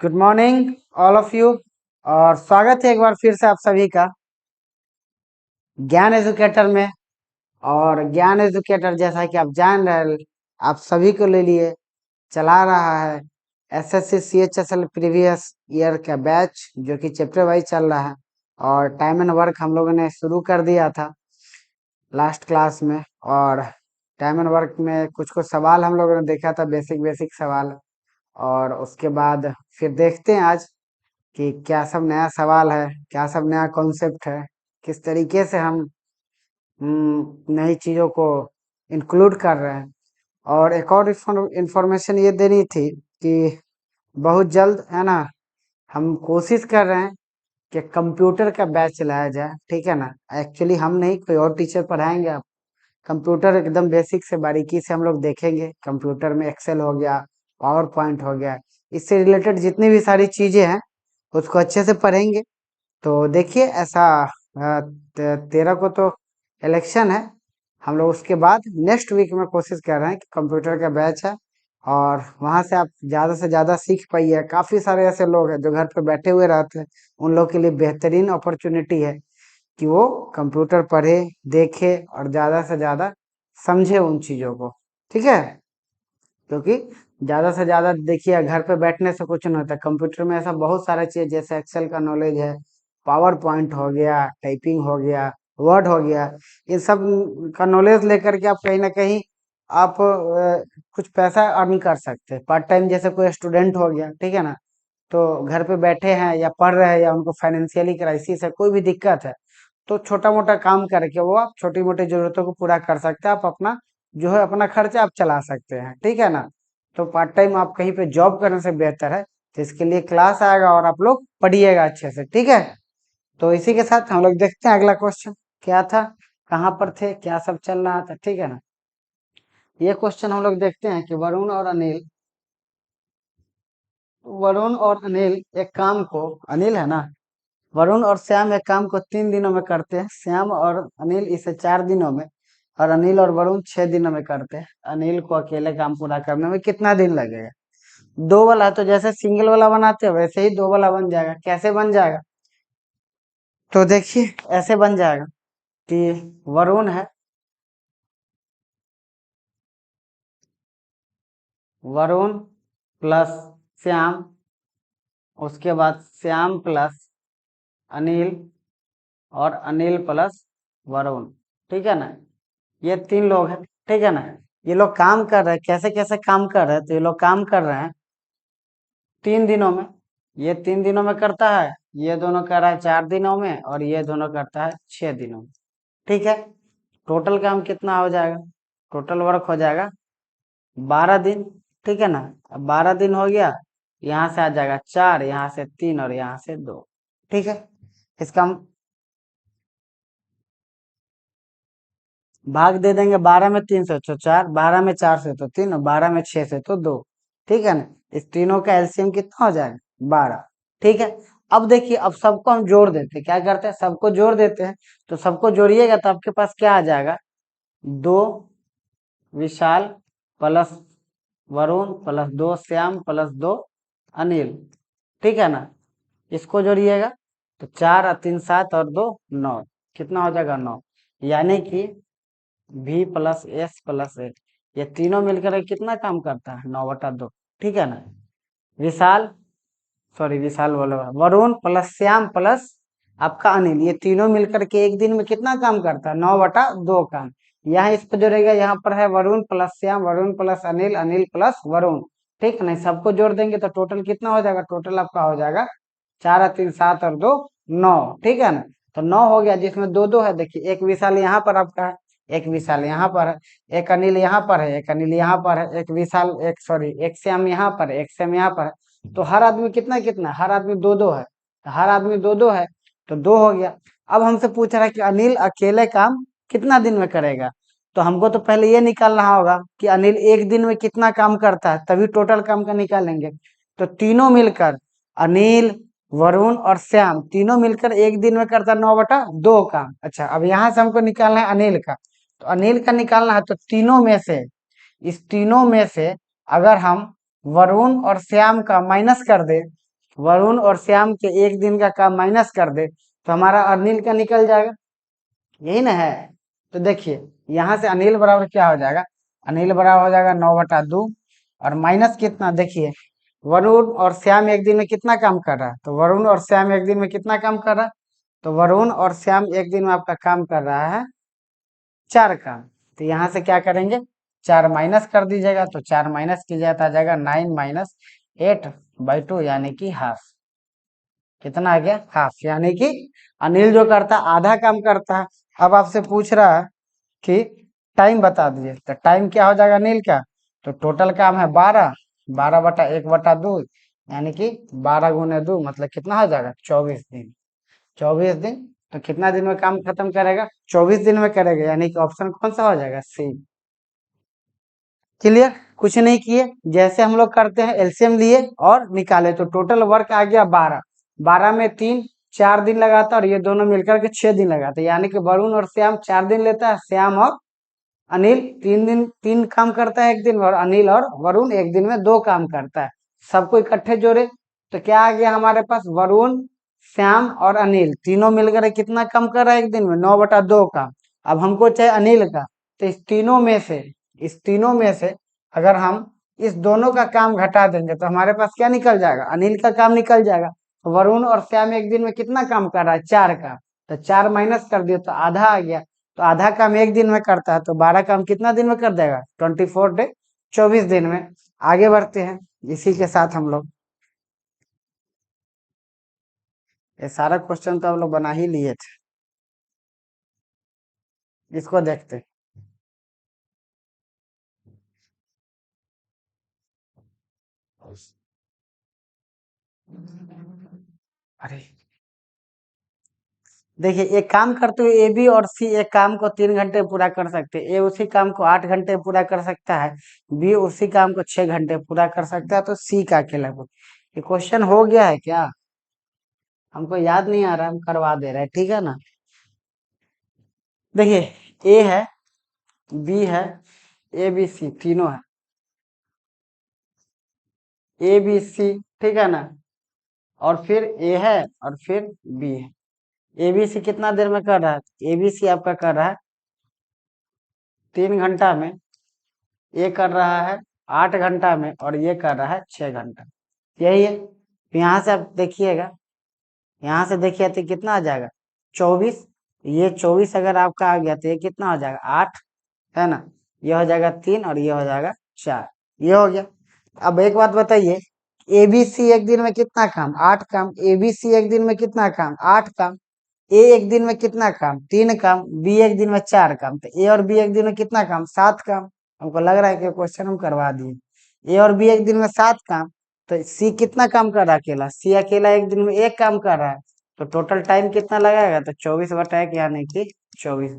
Good morning all of you. और स्वागत है एक बार फिर से आप सभी का ज्ञान एजुकेटर में। और ज्ञान एजुकेटर जैसा कि आप जान रहे, आप सभी को ले लिए चला रहा है एसएससी सीएचएसएल प्रीवियस ईयर का बैच, जो कि चैप्टर वाइज चल रहा है। और टाइम एंड वर्क हम लोगों ने शुरू कर दिया था लास्ट क्लास में। और टाइम एंड वर्क में कुछ कुछ सवाल हम लोगों ने देखा था, बेसिक बेसिक सवाल। और उसके बाद फिर देखते हैं आज कि क्या सब नया सवाल है, क्या सब नया कॉन्सेप्ट है, किस तरीके से हम नई चीजों को इंक्लूड कर रहे हैं। और एक और इंफॉर्मेशन ये देनी थी कि बहुत जल्द है ना, हम कोशिश कर रहे हैं कि कंप्यूटर का बैच चलाया जाए, ठीक है ना। एक्चुअली हम नहीं, कोई और टीचर पढ़ाएंगे। आप कंप्यूटर एकदम बेसिक से बारीकी से हम लोग देखेंगे। कंप्यूटर में एक्सेल हो गया, पावर पॉइंट हो गया, इससे रिलेटेड जितनी भी सारी चीजें हैं उसको अच्छे से पढ़ेंगे। तो देखिए ऐसा 13 को तो इलेक्शन है। हम लोग उसके बाद नेक्स्ट वीक में कोशिश कर रहे हैं कि कंप्यूटर का बैच है और वहां से आप ज्यादा से ज्यादा सीख पाइए। काफी सारे ऐसे लोग हैं जो घर पे बैठे हुए रहते हैं, उन लोग के लिए बेहतरीन अपॉर्चुनिटी है कि वो कंप्यूटर पढ़े, देखे और ज्यादा से ज्यादा समझे उन चीजों को, ठीक है। क्योंकि ज्यादा से ज्यादा देखिए, घर पे बैठने से कुछ नहीं होता। कंप्यूटर में ऐसा बहुत सारा चीज, जैसे एक्सेल का नॉलेज है, पावर पॉइंट हो गया, टाइपिंग हो गया, वर्ड हो गया, इन सब का नॉलेज लेकर के आप कहीं ना कहीं आप कुछ पैसा अर्न कर सकते हैं पार्ट टाइम। जैसे कोई स्टूडेंट हो गया, ठीक है ना, तो घर पे बैठे हैं या पढ़ रहे हैं या उनको फाइनेंशियली क्राइसिस है, कोई भी दिक्कत है, तो छोटा मोटा काम करके वो आप छोटी मोटी जरूरतों को पूरा कर सकते हैं। आप अपना जो है अपना खर्चा आप चला सकते हैं, ठीक है ना। तो पार्ट टाइम आप कहीं पे जॉब करने से बेहतर है। तो इसके लिए क्लास आएगा और आप लोग पढ़िएगा अच्छे से, ठीक है। तो इसी के साथ हम लोग देखते हैं अगला क्वेश्चन क्या था, कहाँ पर थे, क्या सब चल रहा था, ठीक है ना। ये क्वेश्चन हम लोग देखते हैं कि वरुण और अनिल एक काम को, अनिल है ना, वरुण और श्याम एक काम को 3 दिनों में करते हैं। श्याम और अनिल इसे 4 दिनों में, और अनिल और वरुण 6 दिनों में करते हैं। अनिल को अकेले काम पूरा करने में कितना दिन लगेगा। दो वाला है तो जैसे सिंगल वाला बनाते हैं वैसे ही दो वाला बन जाएगा। कैसे बन जाएगा, तो देखिए ऐसे बन जाएगा कि वरुण है, वरुण प्लस श्याम, उसके बाद श्याम प्लस अनिल, और अनिल प्लस वरुण, ठीक है ना। ये 3 लोग हैं, ठीक है ना। ये लोग काम कर रहे हैं, कैसे कैसे काम कर रहे हैं, तो ये लोग काम कर रहे हैं 3 दिनों में। ये 3 दिनों में करता है, ये दोनों कर रहा है 4 दिनों में, और ये दोनों करता है 6 दिनों में, ठीक है। टोटल काम कितना हो जाएगा, टोटल वर्क हो जाएगा 12 दिन, ठीक है ना। अब 12 दिन हो गया, यहाँ से आ जाएगा 4, यहाँ से 3 और यहाँ से 2, ठीक है। इसका हम भाग दे देंगे। 12 में 3 से तो 4, 12 में 4 से तो 3, और 12 में 6 से तो 2, ठीक है ना। इस तीनों का एलसीएम कितना हो जाएगा, 12, ठीक है। अब देखिए, अब सबको हम जोड़ देते हैं। क्या करते हैं, सबको जोड़ देते हैं। तो सबको जोड़िएगा तो आपके पास क्या आ जाएगा, 2 Vishal plus Varun plus 2 Shyam plus 2 Anil, ठीक है ना। इसको जोड़िएगा तो 4 और 3 7 और 2 9, कितना हो जाएगा 9। यानी कि V plus S plus A, ये तीनों मिलकर के कितना काम करता है, 9/2, ठीक है ना। विशाल, सॉरी विशाल बोल रहा, वरुण प्लस श्याम प्लस आपका अनिल, ये तीनों मिलकर के एक दिन में कितना काम करता है, 9/2 काम। यहाँ इस पर जोड़ेगा, यहाँ पर है Varun plus Shyam, Varun plus Anil, Anil plus Varun, ठीक है ना। सबको जोड़ देंगे तो टोटल कितना हो जाएगा, टोटल आपका हो जाएगा 4 और 3 7 और 2 9, ठीक है ना। तो 9 हो गया, जिसमें दो दो है। देखिए एक विशाल यहाँ पर आपका है, एक विशाल यहाँ पर है, एक अनिल यहाँ पर है, एक अनिल यहाँ पर है, एक विशाल, एक सॉरी एक श्याम यहाँ पर है, एक श्याम यहाँ पर है। तो हर आदमी कितना कितना, हर आदमी दो दो है, तो हर आदमी दो दो है, तो 2 हो गया। अब हमसे पूछ रहा है कि अनिल अकेले काम कितना दिन में करेगा। तो हमको तो पहले ये निकालना होगा कि अनिल एक दिन में कितना काम करता है, तभी टोटल काम का निकालेंगे। तो तीनों मिलकर, अनिल वरुण और श्याम तीनों मिलकर एक दिन में करता है 9/2 काम। अच्छा, अब यहाँ से हमको निकालना है अनिल का। तो अनिल का निकालना है तो तीनों में से, इस तीनों में से अगर हम वरुण और श्याम का माइनस कर दे वरुण और श्याम के एक दिन का काम माइनस कर दे तो हमारा अनिल का निकल जाएगा, यही ना है। तो देखिए यहाँ से अनिल बराबर क्या हो जाएगा, अनिल बराबर हो जाएगा 9/2 और माइनस कितना, देखिए वरुण और श्याम एक दिन में कितना काम कर रहा है, तो वरुण और श्याम एक दिन में कितना काम कर रहा है, तो वरुण और श्याम एक दिन में आपका काम कर रहा है 4 काम। तो यहाँ से क्या करेंगे, 4 माइनस कर दीजिएगा, तो 4 माइनस कीजिएगा तो आ जाएगा 9 - 8/2 यानी कि हाफ। कितना आ गया, हाफ, यानी कि अनिल जो करता है आधा काम करता है। अब आपसे पूछ रहा है कि टाइम बता दीजिए, तो टाइम क्या हो जाएगा अनिल का, तो टोटल काम है 12, 12/1/2 यानी कि 12 × 2 मतलब कितना हो जाएगा 24 दिन। 24 दिन, तो कितना दिन में काम खत्म करेगा, 24 दिन में करेगा, यानी कि ऑप्शन कौन सा हो जाएगा, सी। क्लियर, कुछ नहीं किए, जैसे हम लोग करते हैं एलसीएम लिए और निकाले तो टोटल वर्क आ गया 12, 12 में 3, 4 दिन लगाता और ये दोनों मिलकर के 6 दिन लगाते, यानी कि वरुण और श्याम 4 दिन लेता है, श्याम और अनिल 3 दिन 3 काम करता है एक दिन, और अनिल और वरुण एक दिन में 2 काम करता है। सबको इकट्ठे जोड़े तो क्या आ गया हमारे पास, वरुण, श्याम और अनिल तीनों मिलकर कितना काम कर रहा है एक दिन में, 9/2 काम। अब हमको चाहिए अनिल का, तो इस तीनों में से अगर हम इस दोनों का काम घटा देंगे तो हमारे पास क्या निकल जाएगा, अनिल का काम निकल जाएगा। तो वरुण और श्याम एक दिन में कितना काम कर रहा है, 4 काम, तो 4 माइनस कर दिए तो आधा आ गया। तो आधा काम एक दिन में करता है तो 12 काम कितना दिन में कर देगा, 24 डे, 24 दिन में। आगे बढ़ते हैं, इसी के साथ हम लोग ये सारा क्वेश्चन तो हम लोग बना ही लिए थे, इसको देखते हैं। अरे देखिए, एक काम करते हुए ए बी और सी एक काम को 3 घंटे पूरा कर सकते हैं, ए उसी काम को 8 घंटे पूरा कर सकता है, बी उसी काम को 6 घंटे पूरा कर सकता है, तो सी का अकेला को। ये क्वेश्चन हो गया है क्या, हमको याद नहीं आ रहा, हम करवा दे रहे हैं, ठीक है ना। देखिए ए है, बी है, ए बी सी तीनों है, ए बी सी, ठीक है ना, और फिर ए है और फिर बी है। ए बी सी कितना देर में कर रहा है, ए बी सी आपका कर रहा है 3 घंटा में, ये कर रहा है 8 घंटा में, और ये कर रहा है 6 घंटा, यही है। तो यहाँ से आप देखिएगा, यहाँ से देखिए तो कितना आ जाएगा 24, ये 24 अगर आपका आ गया तो ये कितना हो जाएगा 8, है ना, ये हो जाएगा 3 और ये हो जाएगा 4, ये हो गया। अब एक बात बताइए, एबीसी एक दिन में कितना काम, 8 काम, एबीसी एक दिन में कितना काम, 8 काम, ए एक दिन में कितना काम, 3 काम, बी एक दिन में 4 काम, तो ए और बी एक दिन में कितना काम, 7 काम। हमको लग रहा है कि क्वेश्चन हम करवा दिए, ए और बी एक दिन में 7 काम, तो सी कितना काम कर रहा है अकेला, सी अकेला एक दिन में 1 काम कर रहा है, तो टोटल टाइम कितना लगाएगा, तो 24/1 यानी कि 24।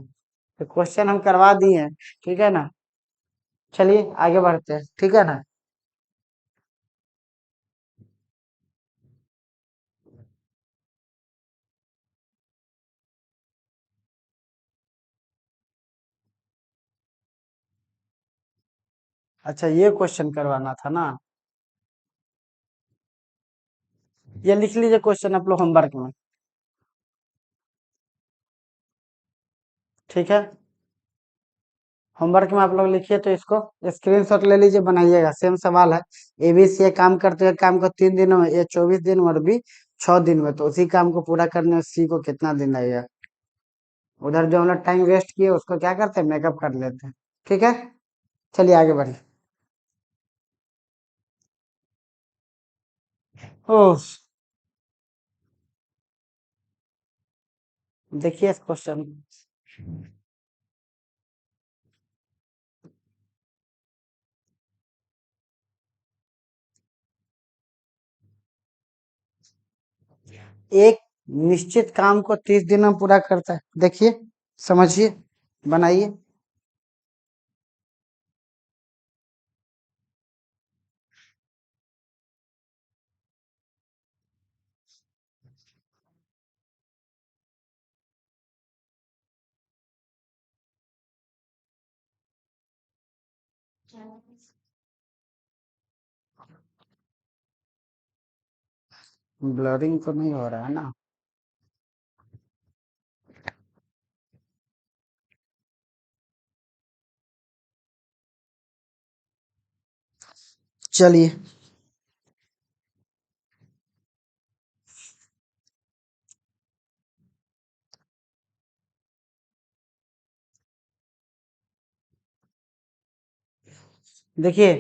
तो क्वेश्चन हम करवा दिए हैं, ठीक है ना। चलिए आगे बढ़ते हैं, ठीक है ना। अच्छा ये क्वेश्चन करवाना था ना, ये लिख लीजिए क्वेश्चन आप लोग होमवर्क में, ठीक है। होमवर्क में आप लोग लिखिए तो इसको स्क्रीनशॉट ले लीजिए, बनाइएगा, सेम सवाल है। एबीसी काम करते हुए काम को 3 दिनों में, ये 24 दिन में, और बी 6 दिन में, तो उसी काम को पूरा करने में सी को कितना दिन लगेगा। उधर जो हम लोग टाइम वेस्ट किए उसको क्या करते हैं, मेकअप कर लेते हैं, ठीक है। चलिए आगे बढ़िए। ओह, देखिए इस क्वेश्चन, एक निश्चित काम को 30 दिन में पूरा करता है, देखिए समझिए, बनाइए। ब्लरिंग तो नहीं हो रहा है ना? चलिए। देखिए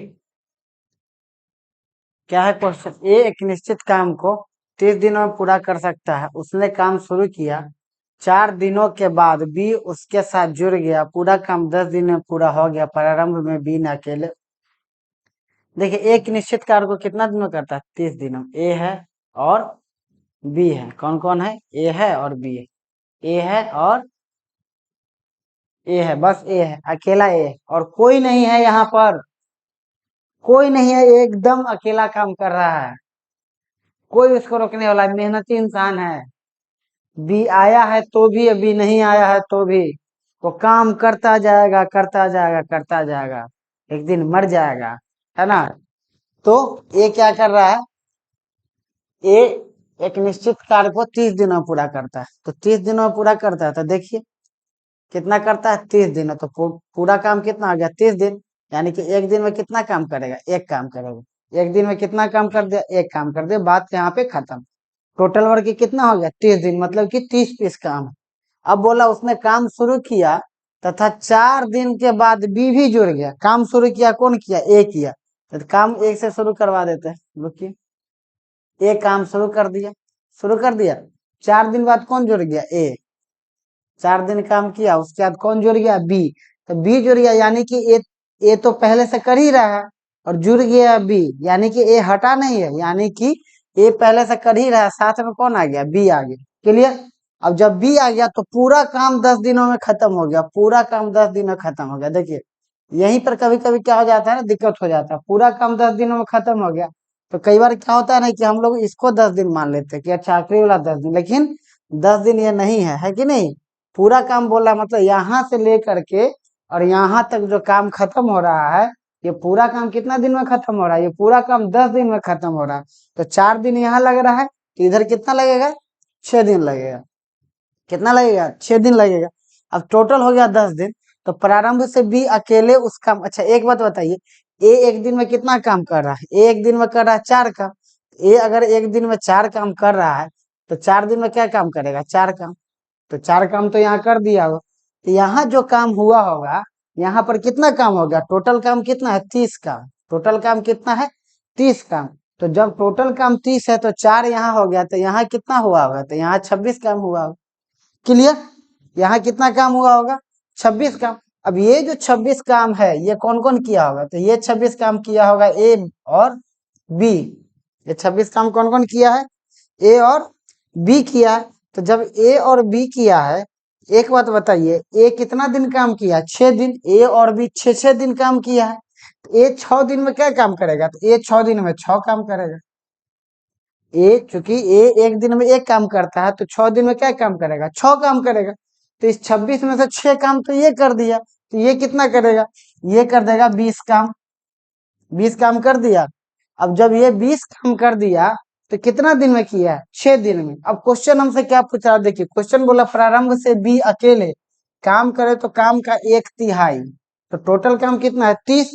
क्या है क्वेश्चन, ए एक निश्चित काम को 30 दिनों में पूरा कर सकता है। उसने काम शुरू किया, 4 दिनों के बाद बी उसके साथ जुड़ गया, पूरा काम 10 दिन में पूरा हो गया। प्रारंभ में बी ने अकेले, देखिए एक निश्चित कार्य को कितना दिन में करता है? 30 दिनों में। ए है और बी है। कौन कौन है? ए है और बी है। ए है और ए है, बस ए है, अकेला ए है और कोई नहीं है यहाँ पर। कोई नहीं है, एकदम अकेला काम कर रहा है, कोई उसको रोकने वाला, मेहनती इंसान है। बी आया है तो भी, अभी नहीं आया है तो भी वो काम करता जाएगा, करता जाएगा, करता जाएगा, एक दिन मर जाएगा, है ना? तो ये क्या कर रहा है? ये एक निश्चित कार्य को 30 दिनों में पूरा करता है। तो 30 दिनों में पूरा करता है, तो देखिए कितना करता है? 30 दिन। तो पूरा काम कितना हो गया? 30 दिन। यानी कि एक दिन में कितना काम करेगा? एक काम करेगा। एक दिन में कितना काम कर दिया? एक काम कर दिया, बात यहाँ पे खत्म। टोटल वर्क कितना हो गया? 30 दिन, मतलब कि 30 पीस काम है। अब बोला उसने काम शुरू किया तथा 4 दिन के बाद बी भी जुड़ गया। काम शुरू किया कौन किया? ए किया। तो काम एक से शुरू करवा देते हैं, रुकिए। ए काम शुरू कर दिया, शुरू कर दिया, 4 दिन बाद कौन जुड़ गया? ए। 4 दिन काम किया, उसके बाद कौन जुड़ गया? बी। तो बी जुड़ गया, यानी कि ए तो पहले से कर ही रहा है और जुड़ गया बी, यानी कि ए हटा नहीं है, यानी कि ए पहले से कर ही रहा है, साथ में कौन आ गया? बी आ गया। क्लियर? अब जब बी आ गया तो पूरा काम 10 दिनों में खत्म हो गया, पूरा काम 10 दिन में खत्म हो गया। देखिए यहीं पर कभी कभी क्या हो जाता है ना, दिक्कत हो जाता है। पूरा काम 10 दिनों में खत्म हो गया तो कई बार क्या होता है ना कि हम लोग इसको 10 दिन मान लेते हैं कि अच्छा आखिरी वाला 10 दिन, लेकिन 10 दिन ये नहीं है कि नहीं? पूरा काम बोला मतलब यहाँ से लेकर के और यहाँ तक जो काम खत्म हो रहा है, ये पूरा काम कितना दिन में खत्म हो रहा है? ये पूरा काम 10 दिन में खत्म हो रहा है। तो 4 दिन यहाँ लग रहा है, तो इधर कितना लगेगा? 6 दिन लगेगा। कितना लगेगा? 6 दिन लगेगा। अब टोटल हो गया 10 दिन। तो प्रारंभ से बी अकेले उस काम, अच्छा एक बात बताइए, ए एक दिन में कितना काम कर रहा है? ए एक दिन में कर रहा है 4 काम। ए अगर एक दिन में 4 काम कर रहा है तो 4 दिन में क्या काम करेगा? 4 काम। तो 4 काम तो यहाँ कर दिया हो, तो यहाँ जो काम हुआ होगा, यहाँ पर कितना काम हो गया? टोटल काम कितना है? 30 काम। टोटल काम कितना है? 30 काम। तो जब टोटल काम 30 है तो 4 यहाँ हो गया, तो यहाँ कितना हुआ होगा? तो यहाँ 26 काम हुआ होगा। क्लियर? यहाँ कितना काम हुआ होगा? 26 काम। अब ये जो 26 काम है ये कौन कौन किया होगा? तो ये 26 काम किया होगा ए और बी। ये 26 काम कौन कौन किया है? ए और बी किया है। तो जब ए और बी किया है, एक बात बताइए, ए कितना दिन काम किया? 6 दिन। ए और बी 6 6 दिन काम किया है। तो ए 6 दिन में क्या काम करेगा? तो ए 6 दिन में 6 काम करेगा। ए चूंकि ए एक दिन में एक काम करता है तो 6 दिन में क्या काम करेगा? 6 काम करेगा। तो इस 26 में से 6 काम तो ये कर दिया, तो ये कितना करेगा? ये कर देगा 20 काम। 20 काम कर दिया। अब जब ये 20 काम कर दिया तो कितना दिन में किया है? 6 दिन में। अब क्वेश्चन हमसे क्या पूछा? देखिए क्वेश्चन बोला प्रारंभ से बी अकेले काम करे तो काम का 1/3। तो टोटल काम कितना है? 30।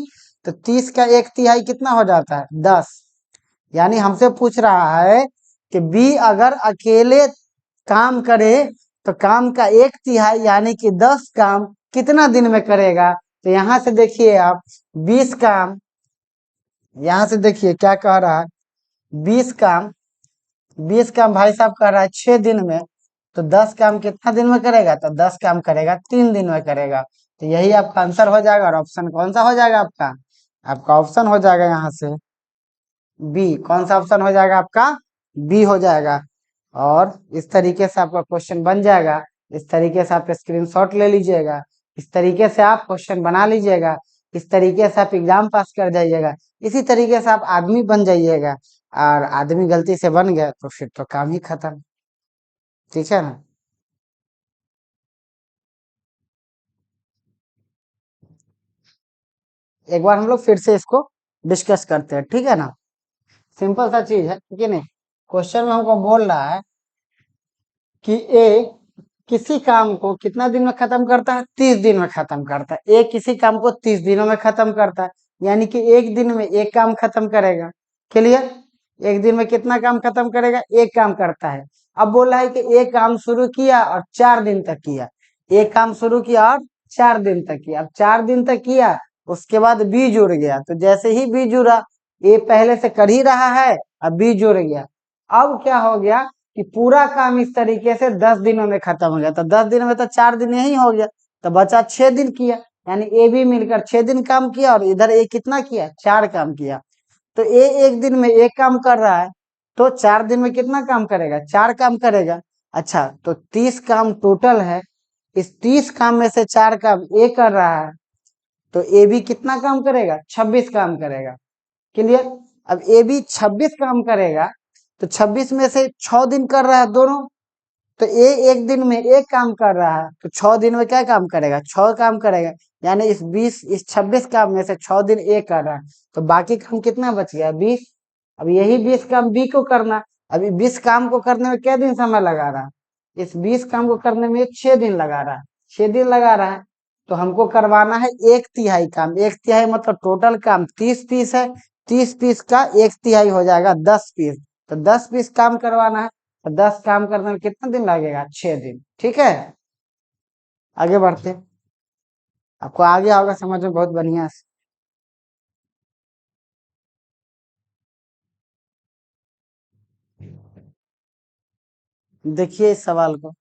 तो 30 का 1/3 कितना हो जाता है? 10। यानी हमसे पूछ रहा है कि बी अगर अकेले काम करे तो काम का 1/3 यानी कि 10 काम कितना दिन में करेगा? तो यहाँ से देखिए आप, 20 काम, यहाँ से देखिए क्या कह रहा है, 20 काम। 20 काम भाई साहब कह रहा है 6 दिन में। तो 10 काम कितना दिन में करेगा? तो 10 काम करेगा 3 दिन में करेगा। तो यही आपका आंसर हो जाएगा। और ऑप्शन कौन सा हो जाएगा आपका? आपका ऑप्शन हो जाएगा यहाँ से बी। कौन सा ऑप्शन हो जाएगा आपका? बी हो जाएगा। और इस तरीके से आपका क्वेश्चन बन जाएगा। इस तरीके से आप स्क्रीनशॉट ले लीजिएगा, इस तरीके से आप क्वेश्चन बना लीजिएगा, इस तरीके से आप एग्जाम पास कर जाइएगा, इसी तरीके से आप आदमी बन जाइएगा। और आदमी गलती से बन गया तो फिर तो काम ही खत्म। ठीक है ना? एक बार हम लोग फिर से इसको डिस्कस करते हैं, ठीक है ना? सिंपल सा चीज है कि नहीं? क्वेश्चन में हमको बोल रहा है कि ए किसी काम को कितना दिन में खत्म करता है, 30 दिन में खत्म करता है। ए किसी काम को 30 दिनों में खत्म करता है, यानी कि एक दिन में एक काम खत्म करेगा। क्लियर? एक दिन में कितना काम खत्म करेगा, एक काम करता है। अब बोला है कि एक काम शुरू किया और 4 दिन तक किया। एक काम शुरू किया और 4 दिन तक किया। अब 4 दिन तक किया, उसके बाद बी जुड़ गया, तो जैसे ही बी जुड़ा, ए पहले से कर ही रहा है, अब बी जुड़ गया। अब क्या हो गया कि पूरा काम इस तरीके से 10 दिनों में खत्म हो गया। तो 10 दिन में तो 4 दिन यही हो गया, तो बचा 6 दिन किया। यानी ए भी मिलकर 6 दिन काम किया और इधर ए कितना किया, 4 काम किया। तो ए एक दिन में एक काम कर रहा है, तो 4 दिन में कितना काम करेगा, 4 काम करेगा। अच्छा, तो 30 काम टोटल है। इस 30 काम में से 4 काम ए कर रहा है, तो ए भी कितना काम करेगा, 26 काम करेगा। क्लियर? अब ए भी 26 काम करेगा, तो 26 में से 6 दिन कर रहा है दोनों, तो ए एक दिन में एक काम कर रहा है, तो 6 दिन में क्या काम करेगा, 6 काम करेगा। यानी इस 26 काम में से 6 दिन ए कर रहा है, तो बाकी काम कितना बच गया, 20। अब यही 20 काम बी को करना। अभी 20 काम को करने में क्या दिन समय लगा रहा है, इस 20 काम को करने में 6 दिन लगा रहा है। 6 दिन लगा रहा है, तो हमको करवाना है 1/3 काम। 1/3 मतलब टोटल काम 30 पीस है, 30 पीस का 1/3 हो जाएगा 10 पीस। तो 10 पीस काम करवाना है, तो 10 काम करने में कितना दिन लगेगा, 6 दिन। ठीक है, आगे बढ़ते हैं। आपको आ गया होगा समझ में बहुत बढ़िया से। देखिए इस सवाल को।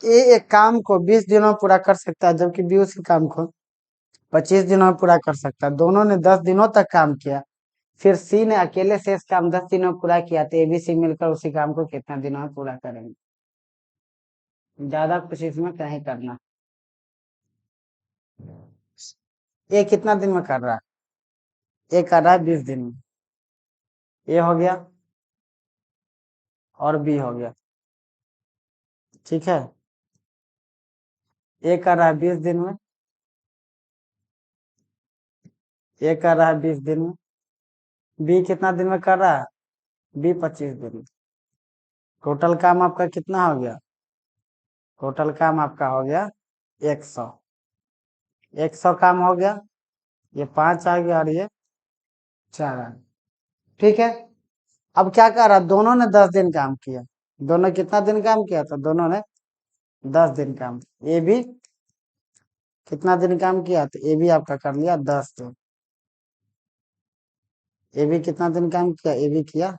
ए एक काम को 20 दिनों में पूरा कर सकता है, जबकि बी उसी काम को 25 दिनों में पूरा कर सकता है। दोनों ने 10 दिनों तक काम किया। फिर सी ने अकेले शेष काम 10 दिनों में पूरा किया, तो ए बी सी मिलकर उसी काम को कितना दिनों में पूरा करेंगे। ज्यादा कुछ इसमें नहीं करना। ए कितना दिन में कर रहा है, ए कर रहा है 20 दिन में। ए हो गया और बी हो गया। ठीक है, ए कर रहा है 20 दिन में, ए कर रहा है 20 दिन में। बी कितना दिन में कर रहा है, बी 25 दिन में। टोटल काम आपका कितना हो गया, टोटल काम आपका हो गया 100। 100 काम हो गया, ये 5 आ गया और ये 4 आ गया। ठीक है, अब क्या कर रहा, दोनों ने 10 दिन काम किया। दोनों कितना दिन काम किया, तो दोनों ने 10 दिन काम। ये भी कितना दिन काम किया, तो ये भी आपका कर लिया 10 दिन। ये भी कितना दिन काम किया, ये भी किया,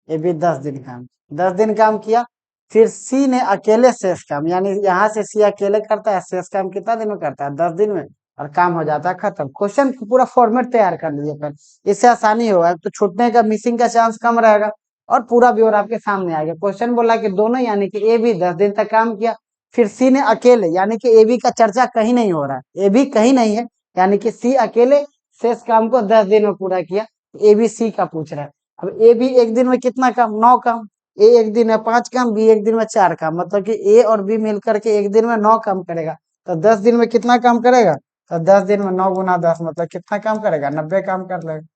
ये भी 10 दिन काम, 10 दिन काम किया। फिर सी ने अकेले शेष काम, यानी यहाँ से सी अकेले करता है, शेष काम कितना दिन में करता है, 10 दिन में, और काम हो जाता है खत्म। क्वेश्चन का पूरा फॉर्मेट तैयार कर लीजिए, फिर इससे आसानी होगा, तो छूटने का मिसिंग का चांस कम रहेगा और पूरा ब्यौरा आपके सामने आ गया। क्वेश्चन बोला कि दोनों यानी कि ए भी 10 दिन तक काम किया, फिर सी ने अकेले, यानी कि ए बी का चर्चा कहीं नहीं हो रहा है, ए बी कहीं नहीं है, यानी कि सी अकेले शेष काम को 10 दिन में पूरा किया। ए बी सी का पूछ रहा है। अब ए भी एक दिन में कितना काम, 9 काम। ए एक दिन में 5 काम, बी एक दिन में 4 काम, मतलब कि ए और बी मिलकर के एक दिन में 9 काम करेगा। तो 10 दिन में कितना काम करेगा, तो 10 दिन में 9 × 10 मतलब कितना काम करेगा, 90 काम कर लेगा।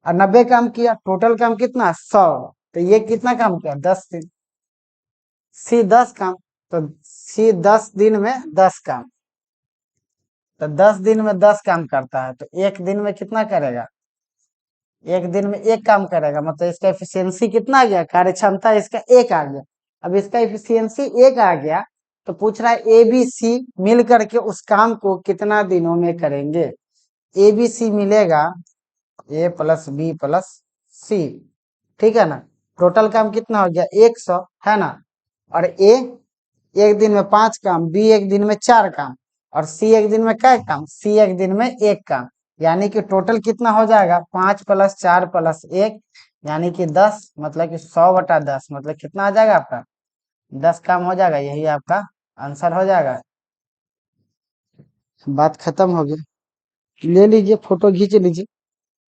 और 90 काम किया, टोटल काम कितना, 100। तो ये कितना काम किया, 10 दिन। सी 10 काम, तो सी 10 दिन में 10 काम। तो 10 दिन में 10 काम करता है, तो एक दिन में कितना करेगा, एक दिन में एक काम करेगा, मतलब इसका एफिशिएंसी कितना आ गया, कार्य क्षमता इसका 1 आ गया। अब इसका एफिशिएंसी 1 आ गया, तो पूछ रहा है ए बी सी मिल करके उस काम को कितना दिनों में करेंगे। ए बी सी मिलेगा, ए प्लस बी प्लस सी, ठीक है ना। टोटल काम कितना हो गया, 100, है ना। और ए एक दिन में 5 काम, बी एक दिन में 4 काम, और सी एक दिन में क्या काम, सी एक दिन में 1 काम। यानी कि टोटल कितना हो जाएगा, 5 + 4 + 1, यानी कि 10, मतलब कि 100/10, मतलब कितना आ जाएगा आपका, 10 काम हो जाएगा। यही आपका आंसर हो जाएगा। बात खत्म हो गया, ले लीजिए फोटो खींच लीजिए,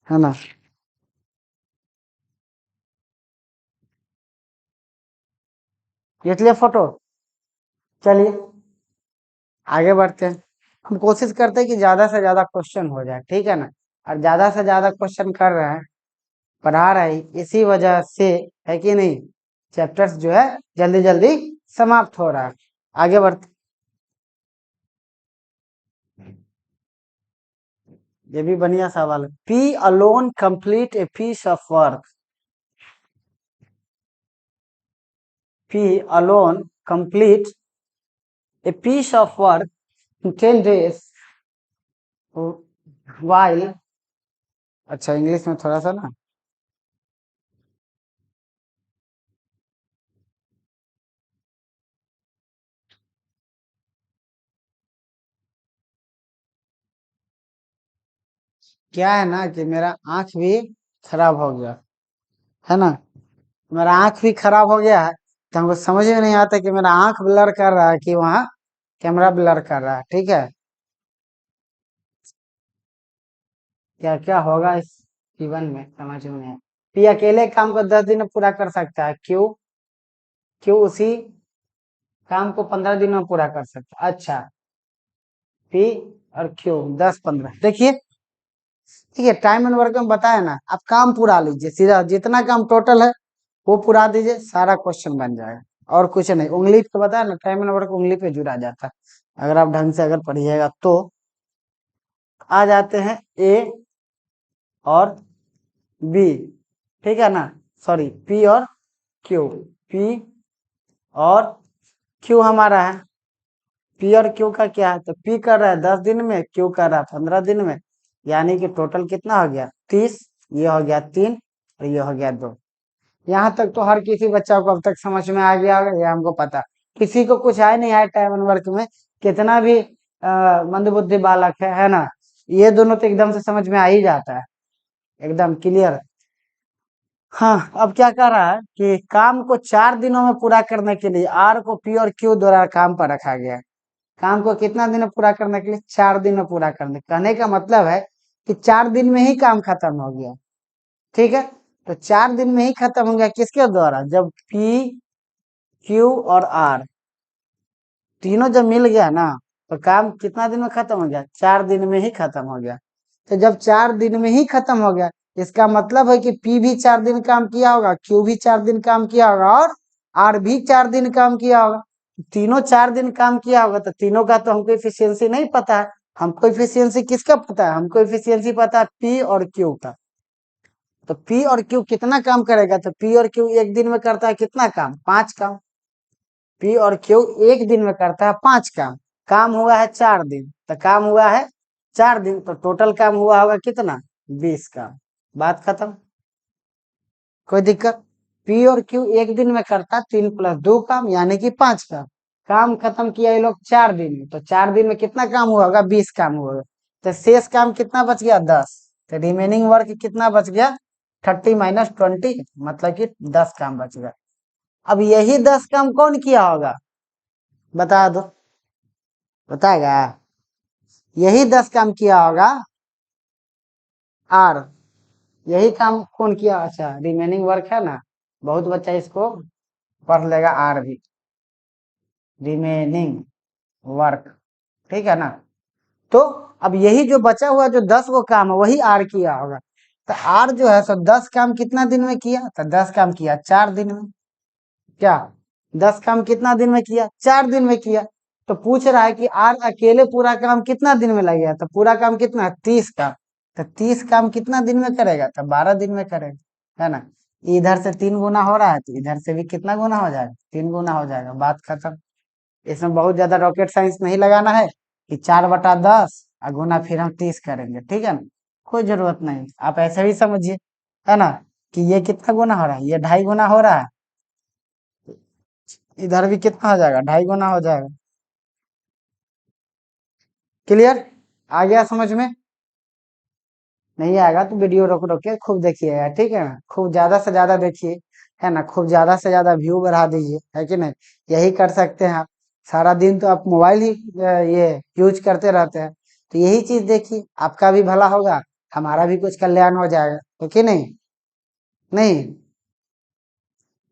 है ना। खींच लिया फोटो, चलिए आगे बढ़ते हैं। हम कोशिश करते हैं कि ज्यादा से ज्यादा क्वेश्चन हो जाए, ठीक है ना। और ज्यादा से ज्यादा क्वेश्चन कर रहे हैं, पढ़ा रहे हैं, इसी वजह से, है कि नहीं, चैप्टर्स जो है जल्दी जल्दी समाप्त हो रहा है। आगे बढ़ते, ये भी बढ़िया सवाल है। P alone complete a piece of work. P alone complete a piece of work in 10 days while, अच्छा इंग्लिश में थोड़ा सा ना, क्या है ना कि मेरा आंख भी खराब हो गया है ना। मेरा आंख भी खराब हो गया है, तो हमको समझ में नहीं आता कि मेरा आंख ब्लर कर रहा है कि वहाँ कैमरा ब्लर कर रहा है, ठीक है। क्या क्या होगा इस जीवन में समझ में नहीं आया। पी अकेले काम को 10 दिन में पूरा कर सकता है, क्यों, क्यों उसी काम को 15 दिन में पूरा कर सकता है। अच्छा, पी और क्यू 10-15, देखिए ठीक है, टाइम एंड वर्क में बताया ना, आप काम पूरा लीजिए सीधा, जितना काम टोटल है वो पूरा दीजिए, सारा क्वेश्चन बन जाएगा। और कुछ नहीं, उंगली पे बताया ना, टाइम एंड वर्क उंगली पे जुड़ा जाता है, अगर आप ढंग से अगर पढ़िएगा तो। आ जाते हैं ए और बी, ठीक है ना, सॉरी पी और क्यू। पी और क्यू हमारा है, पी और क्यू का क्या है, तो पी कर रहा है 10 दिन में, क्यू कर रहा है 15 दिन में, यानी कि टोटल कितना हो गया 30, ये हो गया 3 और ये हो गया 2। यहाँ तक तो हर किसी बच्चा को अब तक समझ में आ गया होगा, ये हमको पता। किसी को कुछ आए नहीं आए टाइम एंड वर्क में, कितना भी मंदबुद्धि बालक है ना, ये दोनों तो एकदम से समझ में आ ही जाता है, एकदम क्लियर। हाँ, अब क्या कर रहा है कि काम को 4 दिनों में पूरा करने के लिए आर को पी और क्यू द्वारा काम पर रखा गया है। काम को कितना दिन में पूरा करने के लिए, 4 दिन में पूरा करने, कहने का मतलब है कि 4 दिन में ही काम खत्म हो गया, ठीक है। तो 4 दिन में ही खत्म हो गया किसके द्वारा, जब पी क्यू और आर तीनों जब मिल गया ना, तो काम कितना दिन में खत्म हो गया, 4 दिन में ही खत्म हो गया। तो जब 4 दिन में ही खत्म हो गया, इसका मतलब है कि पी भी 4 दिन काम किया होगा, क्यू भी 4 दिन काम किया होगा, और आर भी 4 दिन काम किया होगा। तीनों 4 दिन काम किया होगा, तो तीनों का तो हमको इफिशियंसी नहीं पता है। हमको इफिशियंसी किसका पता है, हमको इफिशियंसी पता है पी और क्यू का। तो पी और क्यू कितना काम करेगा, तो पी और क्यू एक दिन में करता है कितना काम, 5 काम। पी और क्यू एक दिन में करता है 5 काम। काम हुआ है 4 दिन, तो काम हुआ है 4 दिन, तो टोटल काम हुआ होगा कितना, 20 काम। बात खत्म, कोई दिक्कत। पी और क्यू एक दिन में करता 3 + 2 काम, यानी कि 5 काम। काम खत्म किया ये लोग 4 दिन में, तो 4 दिन में कितना काम हुआ होगा, 20 काम हुआ होगा। तो शेष काम कितना बच गया, 10। तो रिमेनिंग वर्क कितना बच गया, 30 - 20, मतलब कि 10 काम बच गया। अब यही 10 काम कौन किया होगा, बता दो, बताएगा। यही 10 काम किया होगा आर, यही काम कौन किया, अच्छा रिमेनिंग वर्क है ना, बहुत बच्चा इसको पढ़ लेगा, आर भी रिमेनिंग वर्क, ठीक है ना। तो अब यही जो बचा हुआ जो 10 गो काम है वही आर किया होगा। तो आर जो है सो 10 काम कितना दिन में किया, तो 10 काम किया 4 दिन में। क्या 10 काम कितना दिन में किया, 4 दिन में किया। तो पूछ रहा है कि आर अकेले पूरा काम कितना दिन में लगेगा, तो पूरा काम कितना, 30 काम। तो 30 काम कितना दिन में करेगा, तो 12 दिन में करेगा, है ना। इधर से 3 गुना हो रहा है, तो इधर से भी कितना गुना हो जाएगा, 3 गुना हो जाएगा, बात खत्म। इसमें बहुत ज्यादा रॉकेट साइंस नहीं लगाना है कि 4/10 और गुना फिर हम 30 करेंगे, ठीक है ना, कोई जरूरत नहीं, आप ऐसे ही समझिए, है ना, कि ये कितना गुना हो रहा है, ये 2.5 गुना हो रहा है, इधर भी कितना हो जाएगा, 2.5 गुना हो जाएगा। क्लियर, आ गया समझ में। नहीं आएगा तो वीडियो रोक रोक के खूब देखिएगा, ठीक है ना, खूब ज्यादा से ज्यादा देखिए, है ना, खूब ज्यादा से ज्यादा व्यू बढ़ा दीजिए, है कि नहीं। यही कर सकते हैं आप, सारा दिन तो आप मोबाइल ही ये यूज करते रहते हैं, तो यही चीज देखिए, आपका भी भला होगा, हमारा भी कुछ कल्याण हो जाएगा, है कि नहीं। नहीं,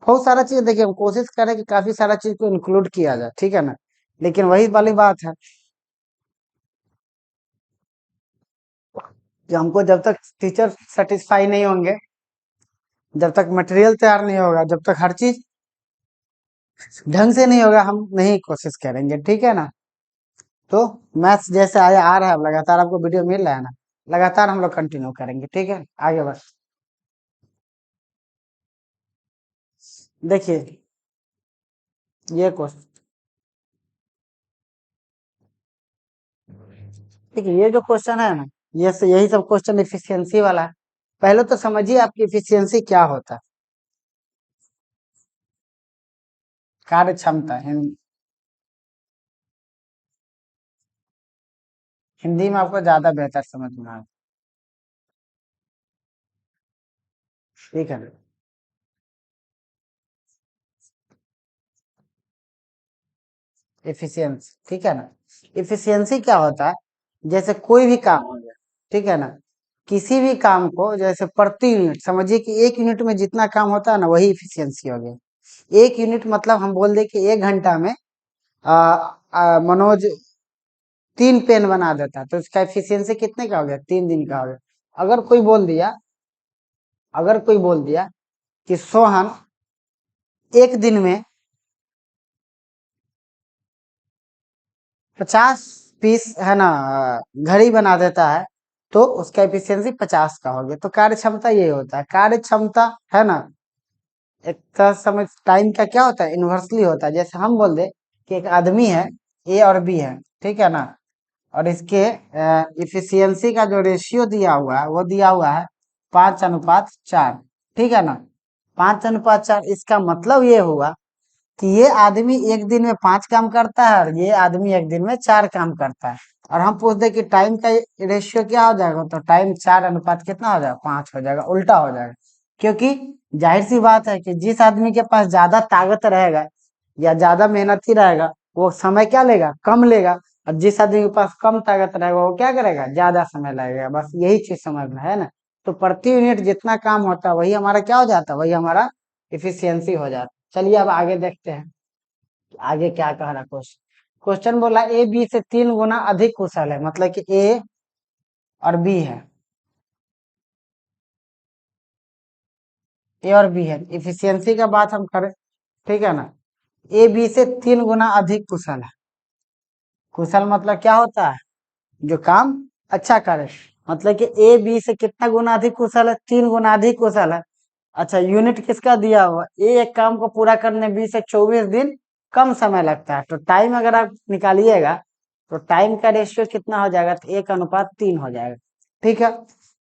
बहुत सारा चीज देखिए, हम कोशिश करें कि काफी सारा चीज को इंक्लूड किया जाए, ठीक है ना। लेकिन वही वाली बात है कि हमको जब तक टीचर सेटिस्फाई नहीं होंगे, जब तक मटेरियल तैयार नहीं होगा, जब तक हर चीज ढंग से नहीं होगा, हम नहीं कोशिश करेंगे, ठीक है ना। तो मैथ्स जैसे आया आ रहा है, अब लगातार आपको वीडियो मिल रहा है ना, लगातार हम लोग कंटिन्यू करेंगे, ठीक है। आगे बस देखिए ये क्वेश्चन, देखिए ये जो क्वेश्चन है ना, यही सब क्वेश्चन इफिशियंसी वाला है। पहले तो समझिए आपकी इफिशियंसी क्या होता है। कार्य क्षमता हिंदी में आपको ज्यादा बेहतर समझ में आएगा, ठीक है ना। एफिशिएंसी, ठीक है ना। एफिशिएंसी क्या होता है, जैसे कोई भी काम हो गया, ठीक है ना, किसी भी काम को जैसे प्रति यूनिट समझिए कि एक यूनिट में जितना काम होता है ना, वही इफिशियंसी हो गया। एक यूनिट मतलब हम बोल दे कि 1 घंटा में मनोज 3 पेन बना देता है, तो इसका एफिशिएंसी कितने का हो गया, 3 दिन का हो गया। अगर कोई बोल दिया अगर कोई बोल दिया कि सोहन एक दिन में 50 पीस है ना घड़ी बना देता है, तो उसका एफिशिएंसी 50 का हो गया। तो कार्य क्षमता ये होता है, कार्य क्षमता है ना, एक तरह समझ टाइम का क्या होता है, इन्वर्सली होता है। जैसे हम बोल दे कि एक आदमी है, ए और बी है, ठीक है ना, और इसके इफिशियंसी का जो रेशियो दिया हुआ है वो दिया हुआ है 5:4, ठीक है ना। 5:4, इसका मतलब ये हुआ कि ये आदमी एक दिन में 5 काम करता है और ये आदमी एक दिन में 4 काम करता है। और हम पूछते कि टाइम का रेशियो क्या हो जाएगा, तो टाइम 4 अनुपात कितना हो जाएगा, 5 हो जाएगा, उल्टा हो जाएगा। क्योंकि जाहिर सी बात है कि जिस आदमी के पास ज्यादा ताकत रहेगा या ज्यादा मेहनती रहेगा, वो समय क्या लेगा, कम लेगा। और जिस आदमी के पास कम ताकत रहेगा, वो क्या करेगा, ज्यादा समय लगेगा। बस यही चीज समझना है ना। तो प्रति यूनिट जितना काम होता है वही हमारा क्या हो जाता है, वही हमारा इफिशियंसी हो जाता है। चलिए अब आगे देखते हैं आगे क्या कह रहा क्वेश्चन। क्वेश्चन बोला ए बी से 3 गुना अधिक कुशल है, मतलब कि ए और बी है, ए और बी है, इफिशियंसी का बात हम करें, ठीक है ना। ए बी से 3 गुना अधिक कुशल है। कुशल मतलब क्या होता है, जो काम अच्छा करे। मतलब कि ए बी से कितना गुना अधिक कुशल है, 3 गुना अधिक कुशल है। अच्छा, यूनिट किसका दिया हुआ, ए एक काम को पूरा करने बी से 24 दिन कम समय लगता है। तो टाइम अगर आप निकालिएगा तो टाइम का रेशियो कितना हो जाएगा, तो 1:3 हो जाएगा, ठीक है।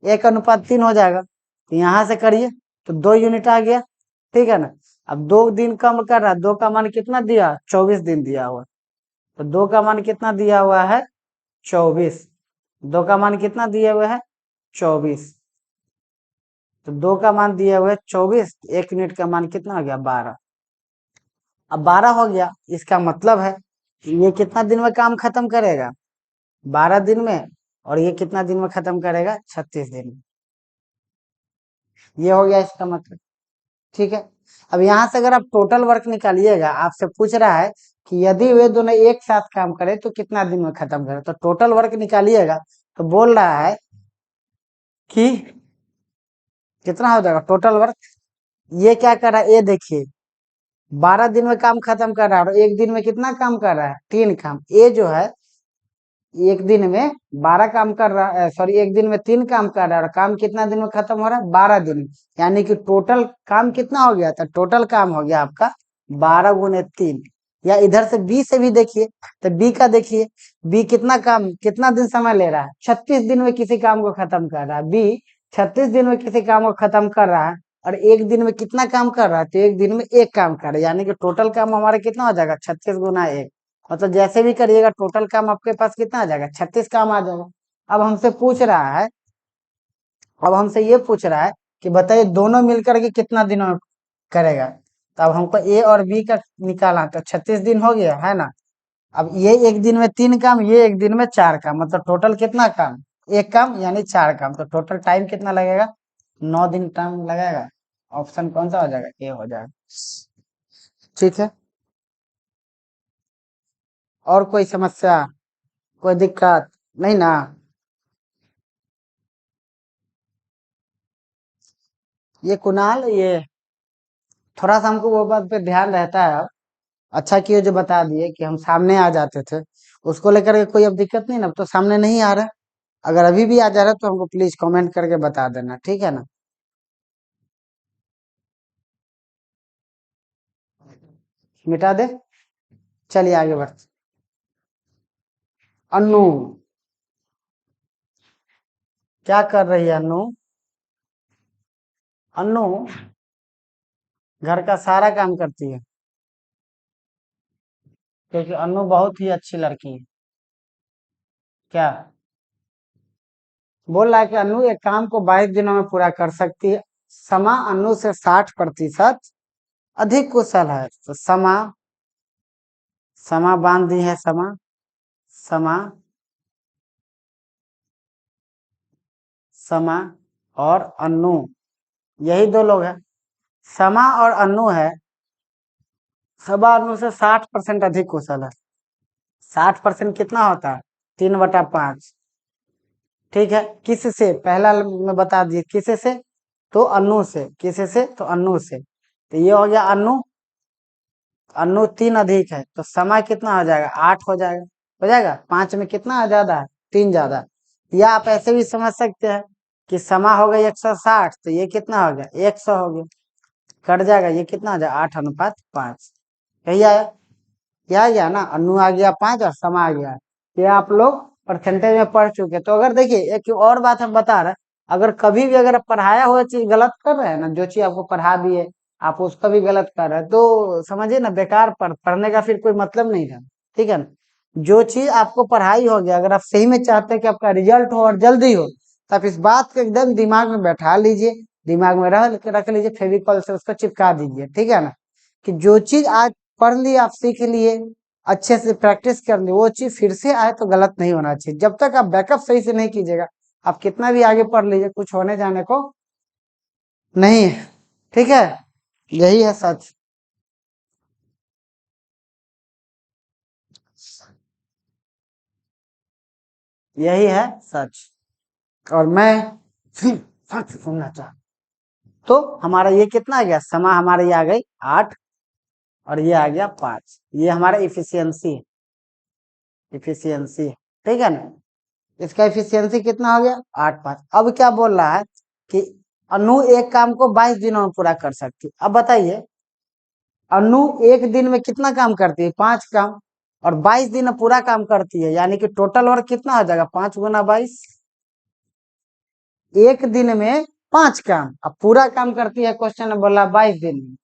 1:3 हो जाएगा, तो यहाँ से करिए तो 2 यूनिट आ गया, ठीक है ना। अब 2 दिन कम कर रहा है, 2 का मान कितना दिया, 24 दिन दिया हुआ। तो 2 का मान कितना दिया हुआ है, 24। 2 का मान कितना दिया हुआ है, 24। तो 2 का मान दिया हुआ है 24, 1 यूनिट का मान कितना हो गया, 12। अब 12 हो गया, इसका मतलब है कि ये कितना दिन में काम खत्म करेगा, 12 दिन में। और ये कितना दिन में खत्म करेगा, 36 दिन में। ये हो गया इसका मतलब, ठीक है। अब यहाँ से अगर आप टोटल वर्क निकालिएगा, आपसे पूछ रहा है कि यदि वे दोनों एक साथ काम करें तो कितना दिन में खत्म करें, तो टोटल वर्क निकालिएगा। तो बोल रहा है कि कितना हो जाएगा टोटल वर्क। ये क्या कर रहा है, ये देखिए 12 दिन में काम खत्म कर रहा है, और एक दिन में कितना काम कर रहा है, 3 काम। ये जो है एक दिन में 12 काम कर रहा है, सॉरी एक दिन में 3 काम कर रहा है, और काम कितना दिन में खत्म हो रहा है, 12 दिन में। यानी कि टोटल काम कितना हो गया था, टोटल काम हो गया आपका 12 × 3। या इधर से बी से भी देखिए, तो बी का देखिए, बी कितना दिन समय ले रहा है, 36 दिन में किसी काम को खत्म कर रहा है। बी 36 दिन में किसी काम को खत्म कर रहा है, और एक दिन में कितना काम कर रहा है, तो एक दिन में 1 काम कर रहा है। यानी कि टोटल काम हमारा कितना हो जाएगा, 36 × 1। मतलब जैसे भी करिएगा टोटल काम आपके पास कितना आ जाएगा, 36 काम आ जाएगा। अब हमसे पूछ रहा है अब हमसे ये पूछ रहा है कि बताइए दोनों मिलकर के कितना दिनों में करेगा। तो अब हमको ए और बी का निकाला, तो 36 दिन हो गया है ना। अब ये एक दिन में 3 काम, ये एक दिन में 4 काम, मतलब टोटल कितना काम, 1 काम यानी 4 काम। तो टोटल टाइम कितना लगेगा, 9 दिन टाइम लगेगा। ऑप्शन कौन सा हो जाएगा, ए हो जाएगा, ठीक है। और कोई समस्या, कोई दिक्कत नहीं ना? ये कुणाल, ये थोड़ा सा हमको वो बात पे ध्यान रहता है अब। अच्छा किए जो बता दिए कि हम सामने आ जाते थे। उसको लेकर के कोई अब दिक्कत नहीं ना, अब तो सामने नहीं आ रहा। अगर अभी भी आ जा रहा है तो हमको प्लीज कमेंट करके बता देना, ठीक है ना? मिटा दे। चलिए आगे बढ़ते। अनु, क्या कर रही है अनु? अनु घर का सारा काम करती है, क्योंकि अनु बहुत ही अच्छी लड़की है। क्या बोल रहा है कि अनु एक काम को 22 दिनों में पूरा कर सकती है। समा अनु से 60% अधिक कुशल है, तो समा, समा बांध दी है, समा, समा, समा और अनु, यही दो लोग हैं। समा और अनु है, समा अनु से 60% अधिक कुशल है। 60% कितना होता है? 3/5। ठीक है, किससे? पहला में बता दिए किससे, तो अनु से। किससे? तो अनु से। तो ये हो गया अनु। अनु 3 अधिक है, तो समय कितना हो जाएगा? 8 हो जाएगा। हो जाएगा। 5 में कितना ज्यादा है? 3 ज्यादा। या आप ऐसे भी समझ सकते हैं कि समा हो गया 160, तो ये कितना हो गया? 100 हो गया। कट जाएगा, ये कितना हो जाएगा? 8:5। यही आया। क्या आ गया ना? अनु आ गया 5 और समा आ गया। ये आप लोग परसेंटेज में पढ़ चुके। तो अगर देखिए एक और बात हम बता रहे हैं, अगर कभी भी अगर पढ़ाया हुआ चीज गलत कर रहे हैं ना, जो चीज आपको पढ़ा दिए आप उसका भी गलत कर रहे हैं, तो समझिए ना बेकार पढ़ने का फिर कोई मतलब नहीं था। ठीक है ना? जो चीज आपको पढ़ाई हो गया, अगर आप सही में चाहते हैं कि आपका रिजल्ट हो और जल्दी हो, तो आप इस बात को एकदम दिमाग में बैठा लीजिए, दिमाग में रख लीजिए, फेविकॉल से उसको चिपका दीजिए। ठीक है ना? कि जो चीज आज पढ़ लिए, आप सीख लिए, अच्छे से प्रैक्टिस कर ली, वो चीज फिर से आए तो गलत नहीं होना चाहिए। जब तक आप बैकअप सही से नहीं कीजिएगा, आप कितना भी आगे पढ़ लीजिए, कुछ होने जाने को नहीं है। ठीक है, यही है सच। यही है सच। और मैं फिर सच सुनना चाहता। तो हमारा ये कितना आ गया? समा हमारा ये आ गई 8 और ये आ गया 5। ये हमारा इफिशियंसी, इफिशियंसी। ठीक है ना? इसका इफिशियंसी कितना हो गया? 8/5। अब क्या बोल रहा है कि अनु एक काम को 22 दिनों में पूरा कर सकती है। अब बताइए, अनु एक दिन में कितना काम करती है? 5 काम। और 22 दिन में पूरा काम करती है, यानी कि टोटल वर्क कितना हो जाएगा? 5 × 22। एक दिन में 5 काम, अब पूरा काम करती है, क्वेश्चन में बोला 22 दिन में,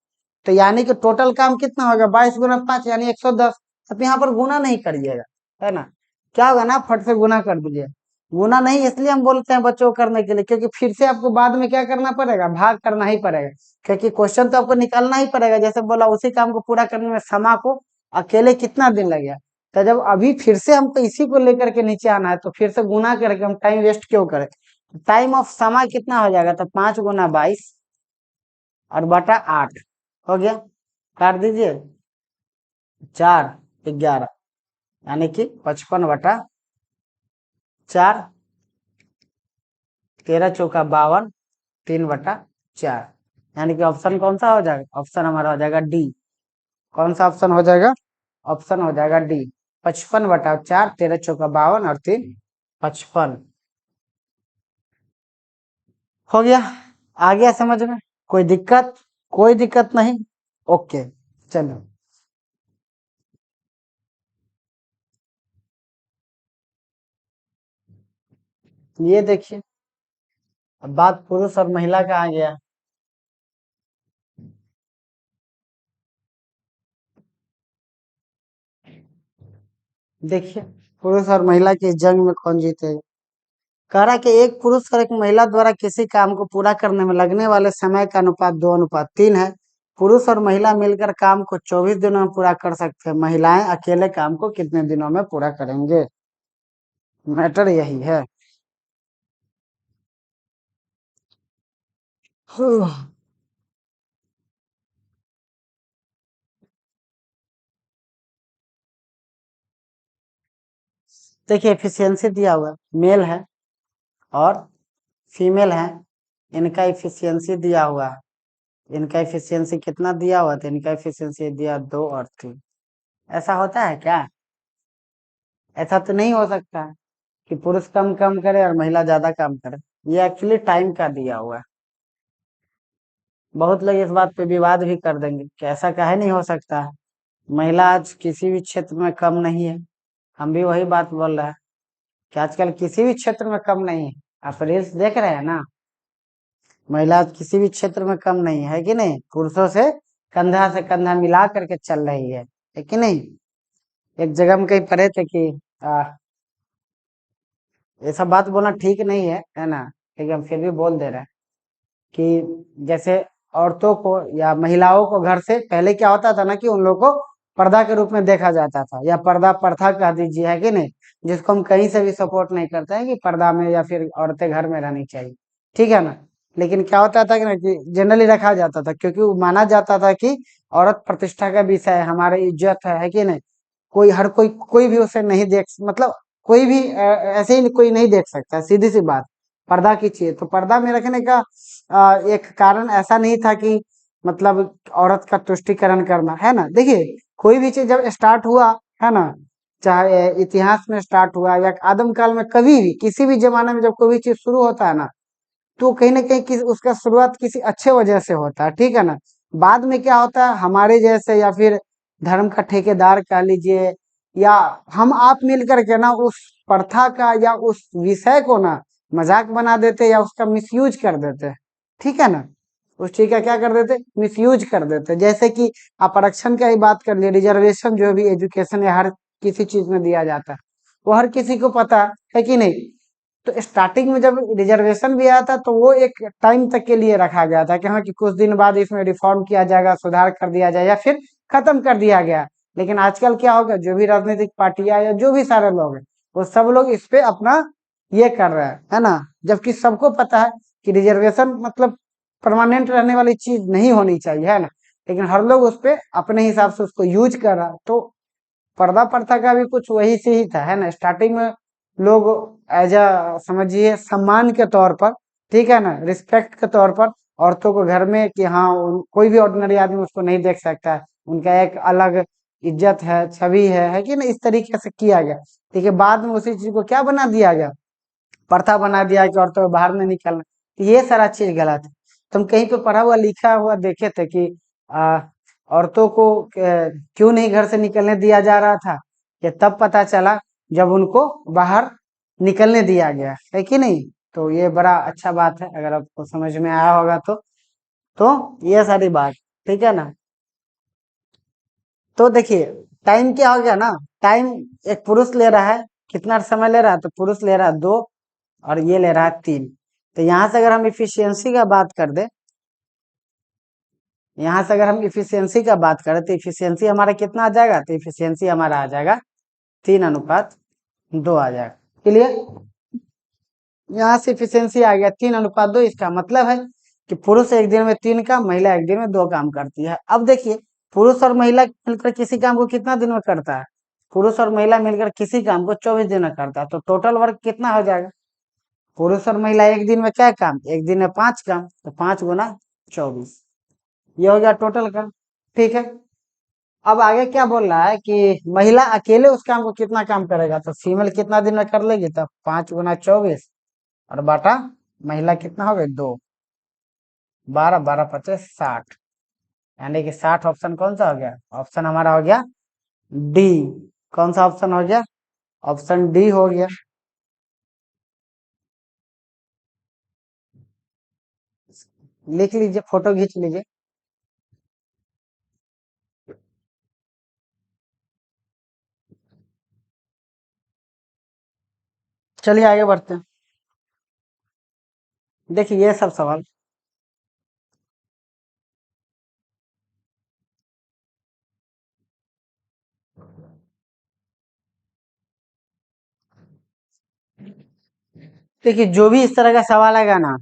तो यानी कि टोटल काम कितना होगा? 22 × 5 यानी 110। अब यहाँ पर गुना नहीं करिएगा, है ना? क्या होगा ना, फट से गुना कर दीजिए। गुना नहीं इसलिए हम बोलते हैं बच्चों को करने के लिए, क्योंकि फिर से आपको बाद में क्या करना पड़ेगा? भाग करना ही पड़ेगा, क्योंकि क्वेश्चन तो आपको निकालना ही पड़ेगा। जैसे बोला उसी काम को पूरा करने में समा को अकेले कितना दिन लग गया, तो जब अभी फिर से हमको इसी को लेकर के नीचे आना है, तो फिर से गुना करके हम टाइम वेस्ट क्यों करें? टाइम ऑफ समा कितना हो जाएगा? तो 5 × 22 और बटा 8 हो गया। काट दीजिए, 4 11, यानी कि 55/4। 13 × 4 = 52, 3/4, यानी कि ऑप्शन कौन सा हो जाएगा? ऑप्शन हमारा हो जाएगा डी। कौन सा ऑप्शन हो जाएगा? ऑप्शन हो जाएगा डी। 55/4, 13 × 4 = 52 और 3 = 55। हो गया। आ गया समझ में? कोई दिक्कत? कोई दिक्कत नहीं। ओके, चलो। ये देखिए, अब बात पुरुष और महिला का आ गया। देखिए, पुरुष और महिला की जंग में कौन जीतेगा? कह रहा कि एक पुरुष और एक महिला द्वारा किसी काम को पूरा करने में लगने वाले समय का अनुपात 2:3 है। पुरुष और महिला मिलकर काम को 24 दिनों में पूरा कर सकते हैं। महिलाएं अकेले काम को कितने दिनों में पूरा करेंगे? मैटर यही है। देखिए एफिशिएंसी दिया हुआ है, मेल है और फीमेल है, इनका एफिशिएंसी दिया हुआ है। इनका एफिशिएंसी कितना दिया हुआ था? इनका एफिशिएंसी दिया 2 और 3। ऐसा होता है क्या? ऐसा तो नहीं हो सकता है कि पुरुष कम काम करे और महिला ज्यादा काम करे। ये एक्चुअली टाइम का दिया हुआ है। बहुत लोग इस बात पे विवाद भी कर देंगे कि ऐसा काहे नहीं हो सकता है, महिला आज किसी भी क्षेत्र में कम नहीं है। हम भी वही बात बोल रहे हैं कि आजकल किसी भी क्षेत्र में कम नहीं है। आप रील्स देख रहे हैं ना, महिला आज किसी भी क्षेत्र में कम नहीं है कि नहीं? पुरुषों से कंधा मिला करके चल रही है कि नहीं? एक जगह हम कहीं पढ़े थे कि ये सब बात बोलना ठीक नहीं है ना, लेकिन हम फिर भी बोल दे रहे हैं कि जैसे औरतों को या महिलाओं को घर से पहले क्या होता था ना कि उन लोगों को पर्दा के रूप में देखा जाता था, या पर्दा प्रथा कह दीजिए, है कि नहीं? जिसको हम कहीं से भी सपोर्ट नहीं करते हैं कि पर्दा में या फिर औरतें घर में रहनी चाहिए, ठीक है ना? लेकिन क्या होता था कि ना कि जनरली रखा जाता था, क्योंकि वो माना जाता था कि औरत प्रतिष्ठा का विषय है, हमारी इज्जत है कि नहीं? कोई हर कोई भी उसे नहीं देख, मतलब कोई भी ऐसे ही कोई नहीं देख सकता, सीधी सी बात। पर्दा की चाहिए तो पर्दा में रखने का एक कारण ऐसा नहीं था कि मतलब औरत का तुष्टिकरण करना, है ना? देखिए कोई भी चीज जब स्टार्ट हुआ, है ना, चाहे इतिहास में स्टार्ट हुआ या आदम काल में, कभी भी किसी भी जमाने में जब कोई भी चीज शुरू होता है ना, तो कहीं ना कहीं उसका शुरुआत किसी अच्छे वजह से होता है, ठीक है ना? बाद में क्या होता है, हमारे जैसे या फिर धर्म का ठेकेदार कह लीजिए, या हम आप मिल करके ना उस प्रथा का या उस विषय को ना मजाक बना देते या उसका मिसयूज कर देते, ठीक है ना? उस चीज का क्या कर देते? मिसयूज कर देते। जैसे कि आप आरक्षण का ही बात कर लिए, रिजर्वेशन जो भी एजुकेशन या हर किसी चीज में दिया जाता है, वो हर किसी को पता है कि नहीं? तो स्टार्टिंग में जब रिजर्वेशन भी आया था तो वो एक टाइम तक के लिए रखा गया था कि हाँ कि कुछ दिन बाद इसमें रिफॉर्म किया जाएगा, सुधार कर दिया जाए या फिर खत्म कर दिया गया। लेकिन आजकल क्या हो गया, जो भी राजनीतिक पार्टियां या जो भी सारे लोग हैं, वो सब लोग इस पे अपना ये कर रहे हैं, है ना? जबकि सबको पता है कि रिजर्वेशन मतलब परमानेंट रहने वाली चीज नहीं होनी चाहिए, है ना? लेकिन हर लोग उस पे अपने हिसाब से उसको यूज कर रहा है। तो पर्दा प्रथा का भी कुछ वही से ही था, है ना? स्टार्टिंग में लोग एज अ समझिए सम्मान के तौर पर, ठीक है ना, रिस्पेक्ट के तौर पर औरतों को घर में कि हाँ कोई भी ऑर्डिनरी आदमी उसको नहीं देख सकता है, उनका एक अलग इज्जत है, छवि है कि ना? इस तरीके से किया गया। ठीक है, बाद में उसी चीज को क्या बना दिया गया, प्रथा बना दिया कि औरतों को बाहर नहीं निकलना। तो ये सारा चीज गलत है। तुम कहीं पे पढ़ा हुआ लिखा हुआ देखे थे कि आ, औरतों को क्यों नहीं घर से निकलने दिया जा रहा था? ये तब पता चला जब उनको बाहर निकलने दिया गया, है कि नहीं? तो ये बड़ा अच्छा बात है, अगर आपको समझ में आया होगा तो ये सारी बात, ठीक है ना? तो देखिए टाइम क्या हो गया ना, टाइम एक पुरुष ले रहा है, कितना समय ले रहा है? तो पुरुष ले रहा है 2 और ये ले रहा है 3। तो यहाँ से अगर हम इफिशियंसी का बात कर दे, यहाँ से अगर हम इफिशियंसी का बात करें तो इफिशियंसी हमारा कितना आ जाएगा? तो इफिशियंसी हमारा आ जाएगा 3:2 आ जाएगा। क्लियर? यहाँ से इफिशियंसी आ गया 3:2। इसका मतलब है कि पुरुष एक दिन में 3 काम, महिला एक दिन में 2 काम करती है। अब देखिए पुरुष और महिला मिलकर किसी काम को कितना दिन में करता है? पुरुष और महिला मिलकर किसी काम को 24 दिन में करता है। तो टोटल वर्क कितना हो जाएगा? पुरुष और महिला एक दिन में क्या काम? एक दिन में 5 काम, तो 5 × 24, ये हो गया टोटल काम। ठीक है, अब आगे क्या बोल रहा है कि महिला अकेले उस काम को कितना काम करेगा? तो फीमेल कितना दिन में कर लेगी? तो 5 × 24 और बाटा महिला कितना हो गया? 2, 12, 12 × 5 = 60, यानी कि 60 ऑप्शन कौन सा हो गया? ऑप्शन हमारा हो गया डी। कौन सा ऑप्शन हो गया? ऑप्शन डी हो गया। लिख लीजिए, फोटो खींच लीजिए। चलिए आगे बढ़ते हैं। देखिए ये सब सवाल, देखिए जो भी इस तरह का सवाल आएगा ना,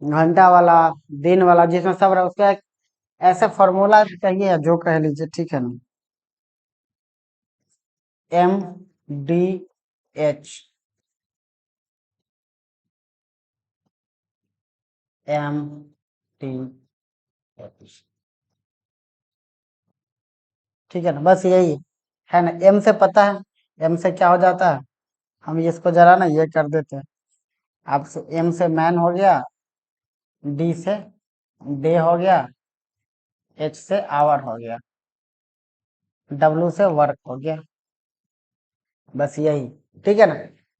घंटा वाला, दिन वाला, जिसमें सब रहा, उसका एक ऐसा फॉर्मूला चाहिए या जो कह लीजिए, ठीक है ना? MD H M T H, ठीक है ना, बस यही है ना। एम से पता है, एम से क्या हो जाता है, हम इसको जरा ना ये कर देते हैं। आप एम से मैन हो गया, डी से डे हो गया, एच से आवर हो गया, डब्ल्यू से वर्क हो गया, बस यही, ठीक है ना।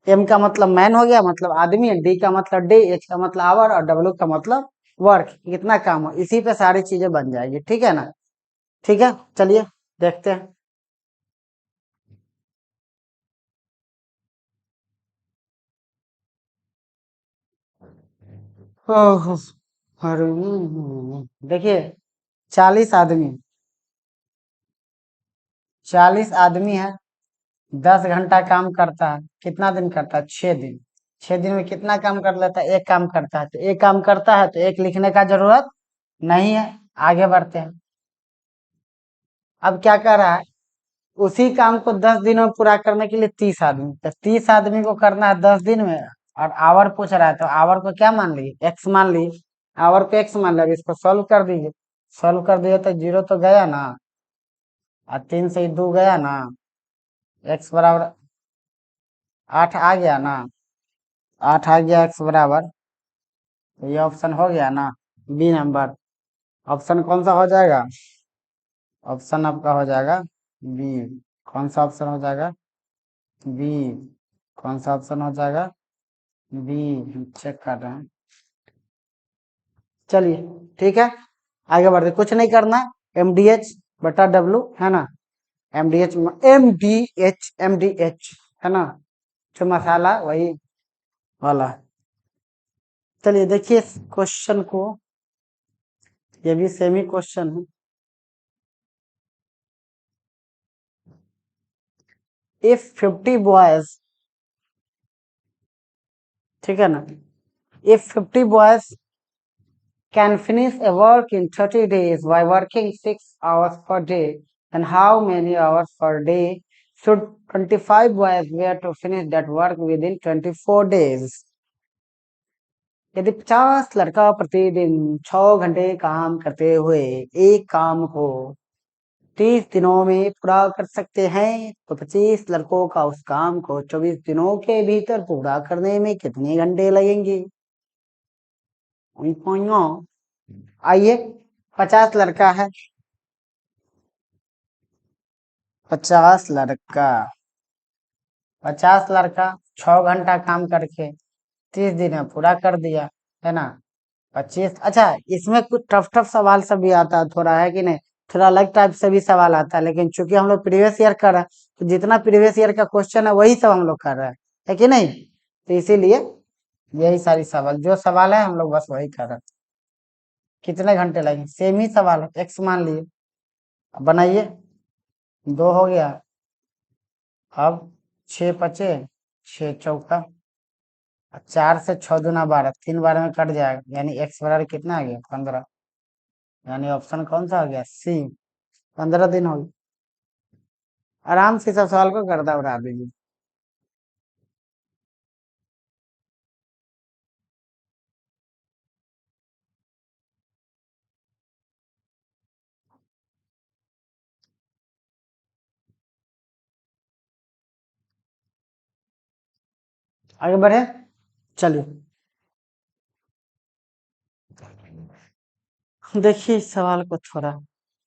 एम का मतलब मैन हो गया, मतलब आदमी, डी का मतलब डे, एच का मतलब आवर, और डब्ल्यू का मतलब वर्क, कितना काम हो, इसी पे सारी चीजें बन जाएगी, ठीक है ना। ठीक है, चलिए देखते हैं। ओहो, अरे देखिए, 40 आदमी, 40 आदमी है, 10 घंटा काम करता है, कितना दिन करता है, 6 दिन। 6 दिन में कितना काम कर लेता है, एक काम करता है, तो एक काम करता है तो एक लिखने का जरूरत नहीं है। आगे बढ़ते हैं। अब क्या कर रहा है, उसी काम को 10 दिनों में पूरा करने के लिए 30 आदमी, तो 30 आदमी को करना है 10 दिन में, और आवर पूछ रहा है, तो आवर को क्या मान लिए, एक्स मान लिए, आवर को एक्स मान लिया। अब इसको सॉल्व कर दीजिए, सॉल्व कर दिए तो जीरो तो गया ना, और 3 से 2 गया ना, एक्स बराबर 8 आ गया ना, 8 आ गया एक्स बराबर, तो ये ऑप्शन हो गया ना, बी नंबर। ऑप्शन कौन सा हो जाएगा, ऑप्शन आपका हो जाएगा बी। कौन सा ऑप्शन हो जाएगा, बी। कौन सा ऑप्शन हो जाएगा, बी। चेक कर रहे हैं, चलिए ठीक है, आगे बढ़ते, कुछ नहीं करना, एमडीएच बटा डब्ल्यू है ना, एमडीएच, एमडीएच है ना, जो मसाला वही वाला। चलिए देखिए क्वेश्चन को, ये भी सेमी क्वेश्चन है। इफ 50 बॉयज, ठीक है ना, if 50 boys can finish a work in 30 days by working 6 hours per day, then how many hours per day should 25 boys wear to finish that work within 24 days? यदि 50 लड़का प्रतिदिन 6 घंटे काम करते हुए एक काम को 30 दिनों में पूरा कर सकते हैं, तो 25 लड़कों का उस काम को 24 दिनों के भीतर पूरा करने में कितने घंटे लगेंगे? आइए, 50 लड़का है, 50 लड़का, 50 लड़का 6 घंटा काम करके 30 दिन में पूरा कर दिया, है ना। 25, अच्छा, इसमें कुछ टफ टफ सवाल सब भी आता है, थोड़ा है कि नहीं, थोड़ा अलग टाइप से भी सवाल आता है, लेकिन चूंकि हम लोग प्रीवियस ईयर कर रहे हैं, तो जितना प्रीवियस ईयर का क्वेश्चन है वही सब हम लोग कर रहे हैं, है कि नहीं, तो इसीलिए यही सारी सवाल, जो सवाल है हम लोग बस वही कर रहे हैं। कितने घंटे लगेंगे, सेम ही सवाल है, एक्स मान लिए, अब बनाइए, 2 हो गया, अब 6 बचे, 6 चौका, 4 से 6 दूना 12, 3 बार में कट जाएगा, यानी एक्स बराबर कितना आ गया, 15, यानी ऑप्शन कौन सा हो गया, सी, 15 दिन हो गए। आराम से सब सवाल को गर्दा उड़ा दीजिए। आगे बढ़े, चलिए देखिए इस सवाल को, थोड़ा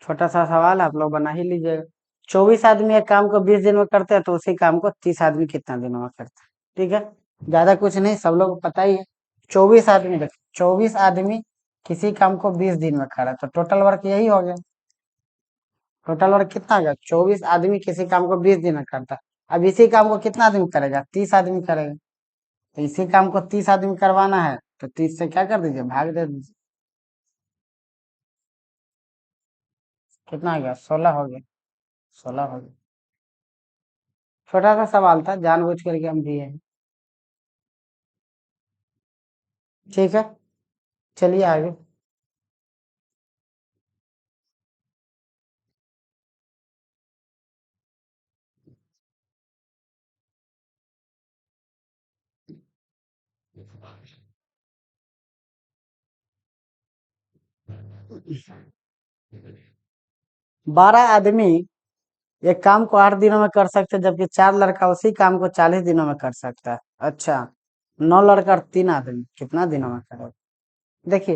छोटा सा सवाल आप लोग बना ही लीजिएगा। 24 आदमी एक काम को 20 दिन में करते हैं, तो उसी काम को 30 आदमी कितना दिनों में करते हैं, ठीक है, ज्यादा कुछ नहीं, सब लोग को पता ही है। 24 आदमी, देखो 24 आदमी किसी काम को 20 दिन में कर रहा है, तो टोटल वर्क यही हो गया, टोटल वर्क कितना आ गया, 24 आदमी किसी काम को 20 दिन में करता है। अब इसी काम को कितना आदमी करेगा, 30 आदमी करेगा, तो इसी काम को 30 आदमी करवाना है, तो 30 से क्या कर दीजिए, भाग दे दीजिए, कितना आ गया, 16 हो गया, 16 हो गया। छोटा सा सवाल था, जानबूझ करके हम दिए हैं, ठीक है, चलिए आगे। 12 आदमी एक काम को 8 दिनों में कर सकते हैं, जबकि 4 लड़का उसी काम को 40 दिनों में कर सकता है। अच्छा, 9 लड़का और 3 आदमी कितना दिनों में करेगा? देखिए,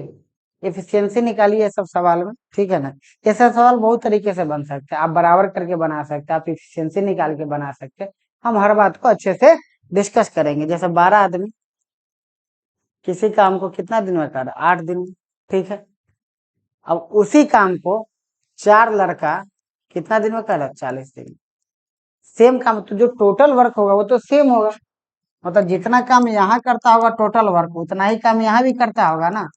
एफिशिएंसी निकालिए सब सवाल में, ठीक है ना। ऐसा सवाल बहुत तरीके से बन सकते हैं, आप बराबर करके बना सकते हैं, आप एफिशिएंसी निकाल के बना सकते हैं। हम हर बात को अच्छे से डिस्कस करेंगे। जैसे 12 आदमी किसी काम को कितना दिन में कर, 8 दिन में, ठीक है। अब उसी काम को 4 लड़का कितना दिन में कर रहा है? 40 दिन। सेम काम, तो जो टोटल वर्क होगा वो तो सेम होगा। मतलब जितना काम यहाँ करता होगा टोटल वर्क, उतना ही काम यहाँ भी करता होगा ना,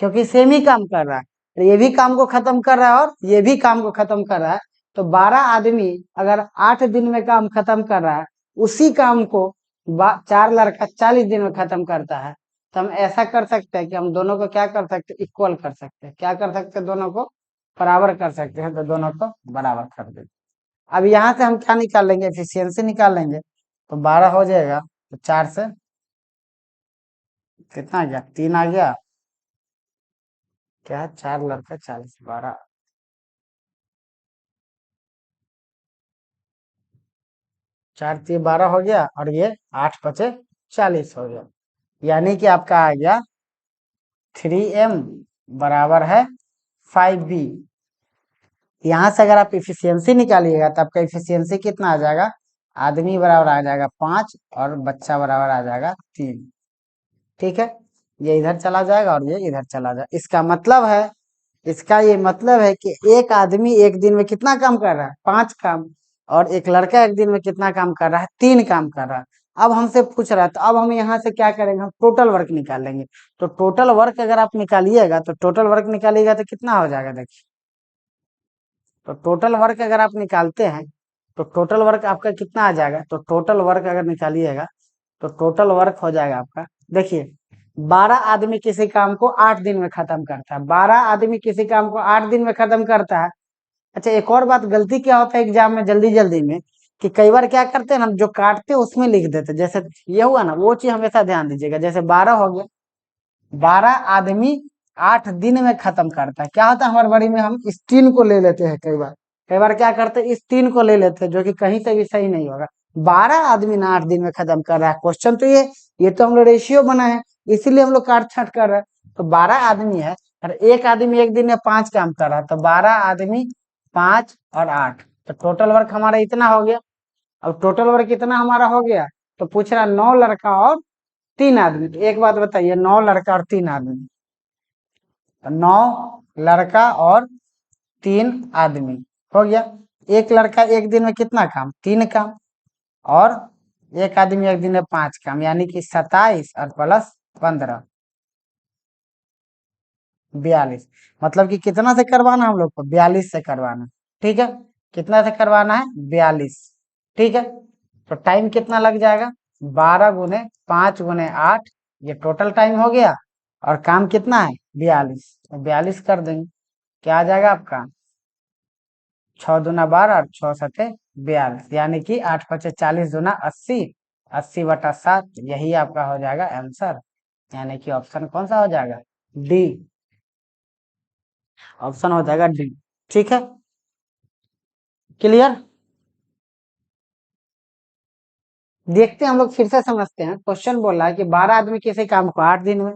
क्योंकि सेम ही काम कर रहा है। तो ये भी काम को खत्म कर रहा है और ये भी काम को खत्म कर रहा है। तो 12 आदमी अगर 8 दिन में काम खत्म कर रहा है, उसी काम को 4 लड़का 40 दिन में खत्म करता है, तो हम ऐसा कर सकते हैं कि हम दोनों को क्या कर सकते हैं? इक्वल कर सकते हैं। क्या कर सकते हैं? दोनों को बराबर कर सकते हैं। तो दोनों को बराबर कर देते। अब यहाँ से हम क्या निकाल लेंगे? एफिशिएंसी निकाल लेंगे। तो 12 हो जाएगा, तो 4 से कितना आ गया? 3 आ गया। क्या है? 4 लड़का 40, 12, 4 3 12 हो गया, और ये 8 5 40 हो गया। यानी कि आपका आ गया 3m बराबर है 5b। यहाँ से अगर आप इफिशियंसी निकालिएगा तो आपका इफिशियंसी कितना आ जाएगा? आदमी बराबर आ जाएगा 5 और बच्चा बराबर आ जाएगा 3। ठीक है, ये इधर चला जाएगा और ये इधर चला जाएगा। इसका ये मतलब है कि एक आदमी एक दिन में कितना काम कर रहा है? 5 काम। और एक लड़का एक दिन में कितना काम कर रहा है? 3 काम कर रहा है। अब हमसे पूछ रहा है, तो अब हम यहाँ से क्या करेंगे? हम टोटल वर्क निकाल लेंगे। तो टोटल वर्क अगर आप निकालिएगा, तो टोटल वर्क निकालिएगा तो कितना हो जाएगा? देखिए, तो टोटल वर्क अगर आप निकालते हैं, तो टोटल वर्क आपका कितना आ जाएगा? तो टोटल वर्क अगर निकालिएगा, तो टोटल वर्क हो जाएगा आपका, देखिए, 12 आदमी किसी काम को 8 दिन में खत्म करता है। 12 आदमी किसी काम को 8 दिन में खत्म करता है। अच्छा, एक और बात, गलती क्या होता है एग्जाम में जल्दी जल्दी में, कि कई बार क्या करते हैं ना, हम जो काटते हैं उसमें लिख देते हैं। जैसे ये हुआ ना, वो चीज हमेशा ध्यान दीजिएगा। जैसे 12 हो गया, 12 आदमी 8 दिन में खत्म करता है। क्या होता है हमारे बड़ी में, हम इस 3 को ले लेते हैं। कई बार क्या करते हैं, इस 3 को ले लेते हैं, जो कि कहीं से भी सही नहीं होगा। 12 आदमी ना 8 दिन में खत्म कर रहा है। क्वेश्चन तो ये तो हम लोग रेशियो बना है, इसीलिए हम लोग काट छाट कर रहे हैं। तो 12 आदमी है और एक आदमी एक दिन में 5 काम कर रहा है, तो 12 आदमी 5 और 8, तो टोटल वर्क हमारा इतना हो गया। अब टोटल वर्क कितना हमारा हो गया? तो पूछ रहा 9 लड़का और 3 आदमी। तो एक बात बताइए, 9 लड़का और 3 आदमी, तो 9 लड़का और 3 आदमी हो गया। एक लड़का एक दिन में कितना काम? 3 काम। और एक आदमी एक दिन में 5 काम, यानी कि 27 और प्लस 15, 42। मतलब कि कितना से करवाना हम लोग को? 42 से करवाना। ठीक है, कितना से करवाना है? 42। ठीक है, तो टाइम कितना लग जाएगा? 12 गुने 5 गुने 8, ये टोटल टाइम हो गया। और काम कितना है? 42। तो 42 कर देंगे, क्या आ जाएगा आपका? 6 दूना 12 और 6 सते 42, यानी कि 8 पचे 40 दूना 80, 80/7, यही आपका हो जाएगा आंसर। यानी कि ऑप्शन कौन सा हो जाएगा? डी। ऑप्शन हो जाएगा डी। ठीक है, क्लियर? देखते हैं, हम लोग फिर से समझते हैं। क्वेश्चन बोल रहा है कि 12 आदमी किसी काम को 8 दिन में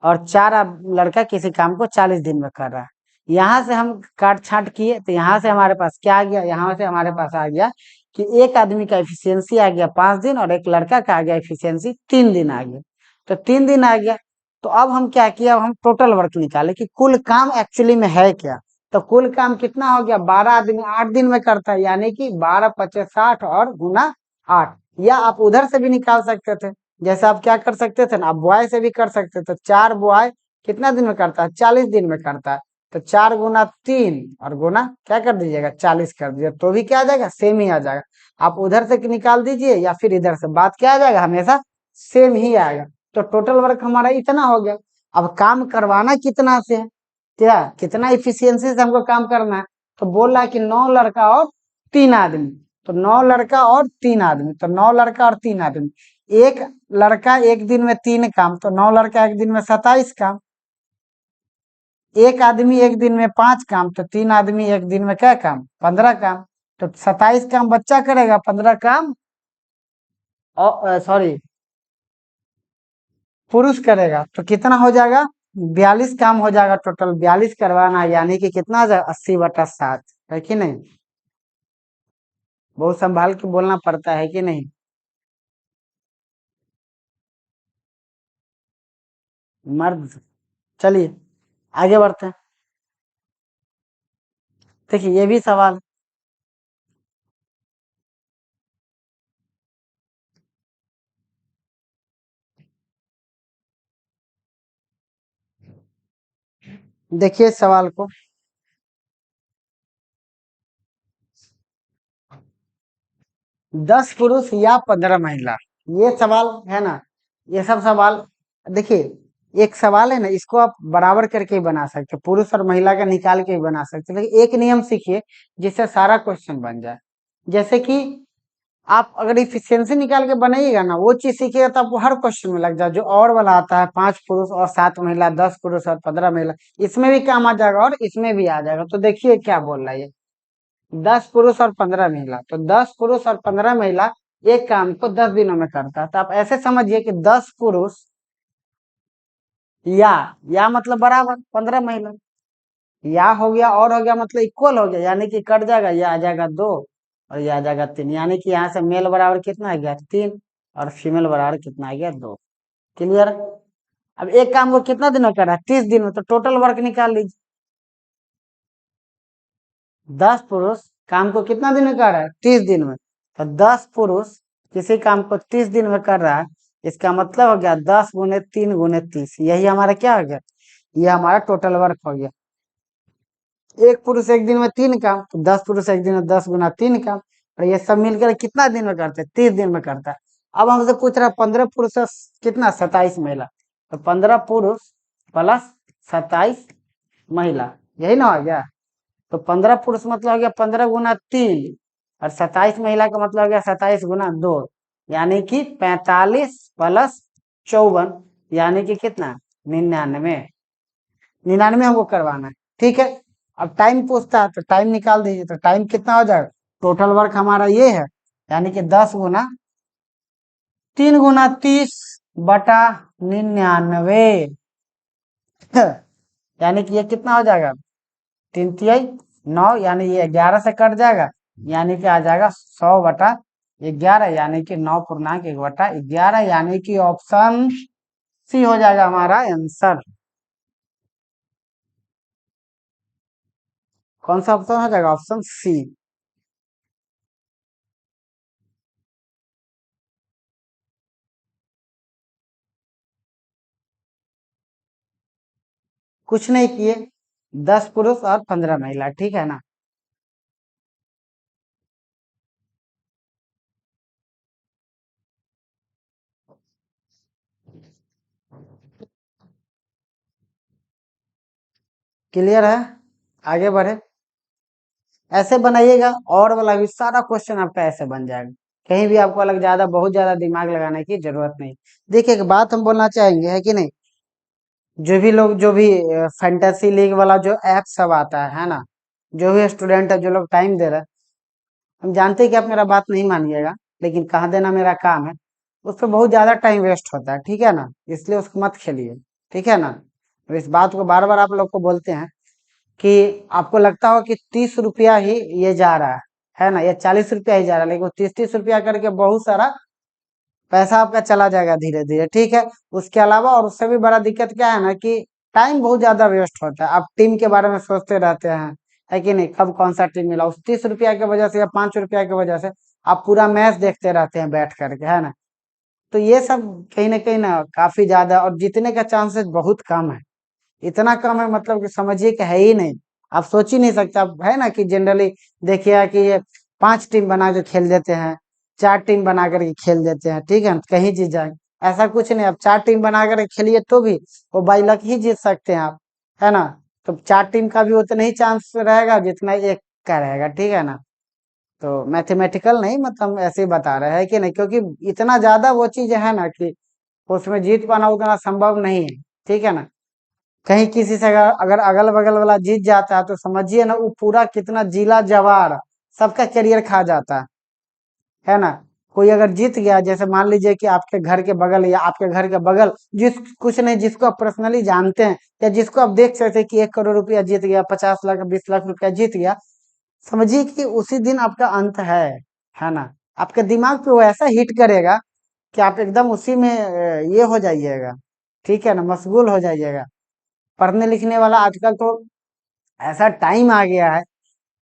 और 4 लड़का किसी काम को 40 दिन में कर रहा है। यहाँ से हम काट छाट किए, तो यहाँ से हमारे पास क्या आ गया? यहाँ से हमारे पास आ गया कि एक आदमी का एफिशिएंसी आ गया 5 दिन और एक लड़का का आ गया एफिशिएंसी 3 दिन आ गया। तो 3 दिन आ गया, तो अब हम क्या किया? अब हम टोटल वर्क निकाले कि कुल काम एक्चुअली में है क्या। तो कुल काम कितना हो गया? 12 आदमी 8 दिन में करता है, यानी कि 12 पचे 60 और गुना 8। या आप उधर से भी निकाल सकते थे, जैसे आप क्या कर सकते थे ना, आप बॉय से भी कर सकते थे। 4 बॉय कितना दिन में करता है? 40 दिन में करता है। तो 4 गुना 3 और गुना क्या कर दीजिएगा? 40 कर दीजिए, तो भी क्या आ जाएगा? सेम ही आ जाएगा। आप उधर से निकाल दीजिए या फिर इधर से, बात क्या आ जाएगा? हमेशा सेम ही आएगा। तो टोटल वर्क हमारा इतना हो गया। अब काम करवाना कितना से है? क्या कितना इफिशियंसी से हमको काम करना है? तो बोल रहा है कि 9 लड़का और 3 आदमी। तो 9 लड़का और 3 आदमी, तो 9 लड़का और 3 आदमी। एक लड़का एक दिन में 3 काम, तो 9 लड़का एक दिन में 27 काम। एक आदमी एक दिन में 5 काम, तो 3 आदमी एक दिन में क्या काम, 15 काम। तो 27 काम बच्चा करेगा, 15 काम और सॉरी पुरुष करेगा, तो कितना हो जाएगा, 42 काम हो जाएगा टोटल। 42 करवाना यानी कि कितना आ जाएगा, 80/7, है कि नहीं। बहुत संभाल के बोलना पड़ता है कि नहीं। मर्द। चलिए आगे बढ़ते हैं। देखिए ये भी सवाल, देखिए सवाल को। 10 पुरुष या 15 महिला, ये सवाल है ना। ये सब सवाल देखिए, एक सवाल है ना, इसको आप बराबर करके ही बना सकते हो, पुरुष और महिला का निकाल के ही बना सकते हो, लेकिन एक नियम सीखिए जिससे सारा क्वेश्चन बन जाए। जैसे कि आप अगर इफिशियंसी निकाल के बनाइएगा ना, वो चीज सीखिएगा तो आपको हर क्वेश्चन में लग जाए। जो और वाला आता है 5 पुरुष और 7 महिला, 10 पुरुष और 15 महिला, इसमें भी काम आ जाएगा और इसमें भी आ जाएगा। तो देखिए क्या बोल रहा है ये, 10 पुरुष और 15 महिला, तो 10 पुरुष और 15 महिला एक काम को 10 दिनों में करता है। तो आप ऐसे समझिए कि 10 पुरुष या मतलब बराबर 15 महिला, या हो गया और हो गया मतलब इक्वल हो गया, यानी कि कट जाएगा, ये आ जाएगा 2 और ये आ जाएगा 3, यानी कि यहाँ से मेल बराबर कितना आ गया 3 और फीमेल बराबर कितना आ गया 2। क्लियर। अब एक काम को कितना दिन में कर रहा है, 30 दिन में, तो टोटल वर्क निकाल लीजिए। 10 पुरुष काम को कितना दिन में कर रहा है, 30 दिन में, तो 10 पुरुष किसी काम को 30 दिन में कर रहा है, इसका मतलब हो गया 10 × 3 × 30, यही हमारा क्या हो गया, ये हमारा टोटल वर्क हो गया। एक पुरुष एक दिन में 3 काम, तो 10 पुरुष एक दिन में 10 × 3 काम, और ये सब मिलकर कितना दिन में करते हैं, 30 दिन में करता है। अब हमसे पूछ रहा है 15 पुरुष से कितना, 27 महिला, तो 15 पुरुष प्लस 27 महिला, यही ना हो गया। तो 15 पुरुष मतलब हो गया 15 × 3, और 27 महिला का मतलब हो गया 27 × 2, यानी कि 45 + 54, यानी कि कितना, 99। 99 हमको करवाना है, ठीक है। अब टाइम पूछता है तो टाइम निकाल दीजिए, तो टाइम कितना हो जाएगा, टोटल वर्क हमारा ये है, यानी कि 10 × 3 × 30/99, यानी कि ये कितना हो जाएगा, 3×3=9, यानी ये 11 से कट जाएगा, यानी कि आ जाएगा 100/11, यानी कि 9.1/11, यानी कि ऑप्शन सी हो जाएगा हमारा आंसर। कौन सा ऑप्शन हो जाएगा, ऑप्शन सी। कुछ नहीं किए, 10 पुरुष और 15 महिला, ठीक है ना। क्लियर है, आगे बढ़े। ऐसे बनाइएगा, और वाला भी सारा क्वेश्चन आपका ऐसे बन जाएगा, कहीं भी आपको अलग ज्यादा बहुत ज्यादा दिमाग लगाने की जरूरत नहीं। देखिए एक बात हम बोलना चाहेंगे, है कि नहीं, जो भी लोग, जो भी फैंटेसी लीग वाला जो ऐप सब आता है ना, जो भी स्टूडेंट है, जो लोग टाइम दे रहे हैं, हम जानते हैं कि आप मेरा बात नहीं मानिएगा, लेकिन कहाँ देना मेरा काम है। उस पर बहुत ज्यादा टाइम वेस्ट होता है, ठीक है ना, इसलिए उसको मत खेलिए, ठीक है ना। तो इस बात को बार बार आप लोग को बोलते हैं कि आपको लगता हो कि 30 रुपया ही ये जा रहा है ना, ये 40 रुपया ही जा रहा है, लेकिन 30-30 रुपया करके बहुत सारा पैसा आपका चला जाएगा धीरे धीरे, ठीक है। उसके अलावा और उससे भी बड़ा दिक्कत क्या है ना, कि टाइम बहुत ज्यादा वेस्ट होता है। आप टीम के बारे में सोचते रहते हैं, है कि नहीं, कब कौन सा टीम मिला, उस 30 रुपया की वजह से या 5 रुपया की वजह से आप पूरा मैच देखते रहते हैं बैठ करके, है ना। तो ये सब कहीं ना काफी ज्यादा, और जीतने का चांसेस बहुत कम है। इतना कम है मतलब कि समझिए कि है ही नहीं। आप सोच ही नहीं सकते, आप है ना कि जनरली देखिए कि ये 5 टीम बना के खेल देते हैं, 4 टीम बना करके खेल देते हैं, ठीक है ना, कहीं जीत जाए। ऐसा कुछ नहीं, आप 4 टीम बना कर खेलिए तो भी वो बाई लक ही जीत सकते हैं आप, है ना। तो 4 टीम का भी उतना ही चांस रहेगा जितना एक का रहेगा, ठीक है ना। तो मैथमेटिकल नहीं, मतलब ऐसे ही बता रहे हैं कि नहीं, क्योंकि इतना ज्यादा वो चीज है ना कि उसमें जीत पाना उतना संभव नहीं है। ठीक है ना। कहीं किसी से अगर अगर अगल बगल वाला जीत जाता है तो समझिए ना, वो पूरा कितना जिला जवार सबका करियर खा जाता है ना। कोई अगर जीत गया, जैसे मान लीजिए कि आपके घर के बगल या आपके घर के बगल जिस कुछ नहीं, जिसको आप पर्सनली जानते हैं या जिसको आप देख सकते हैं कि 1 करोड़ रुपया जीत गया, 50 लाख 20 लाख रुपया जीत गया, समझिए कि उसी दिन आपका अंत है ना। आपके दिमाग पे वो ऐसा हिट करेगा कि आप एकदम उसी में ये हो जाइएगा। ठीक है ना, मशगूल हो जाइएगा। पढ़ने लिखने वाला आजकल तो ऐसा टाइम आ गया है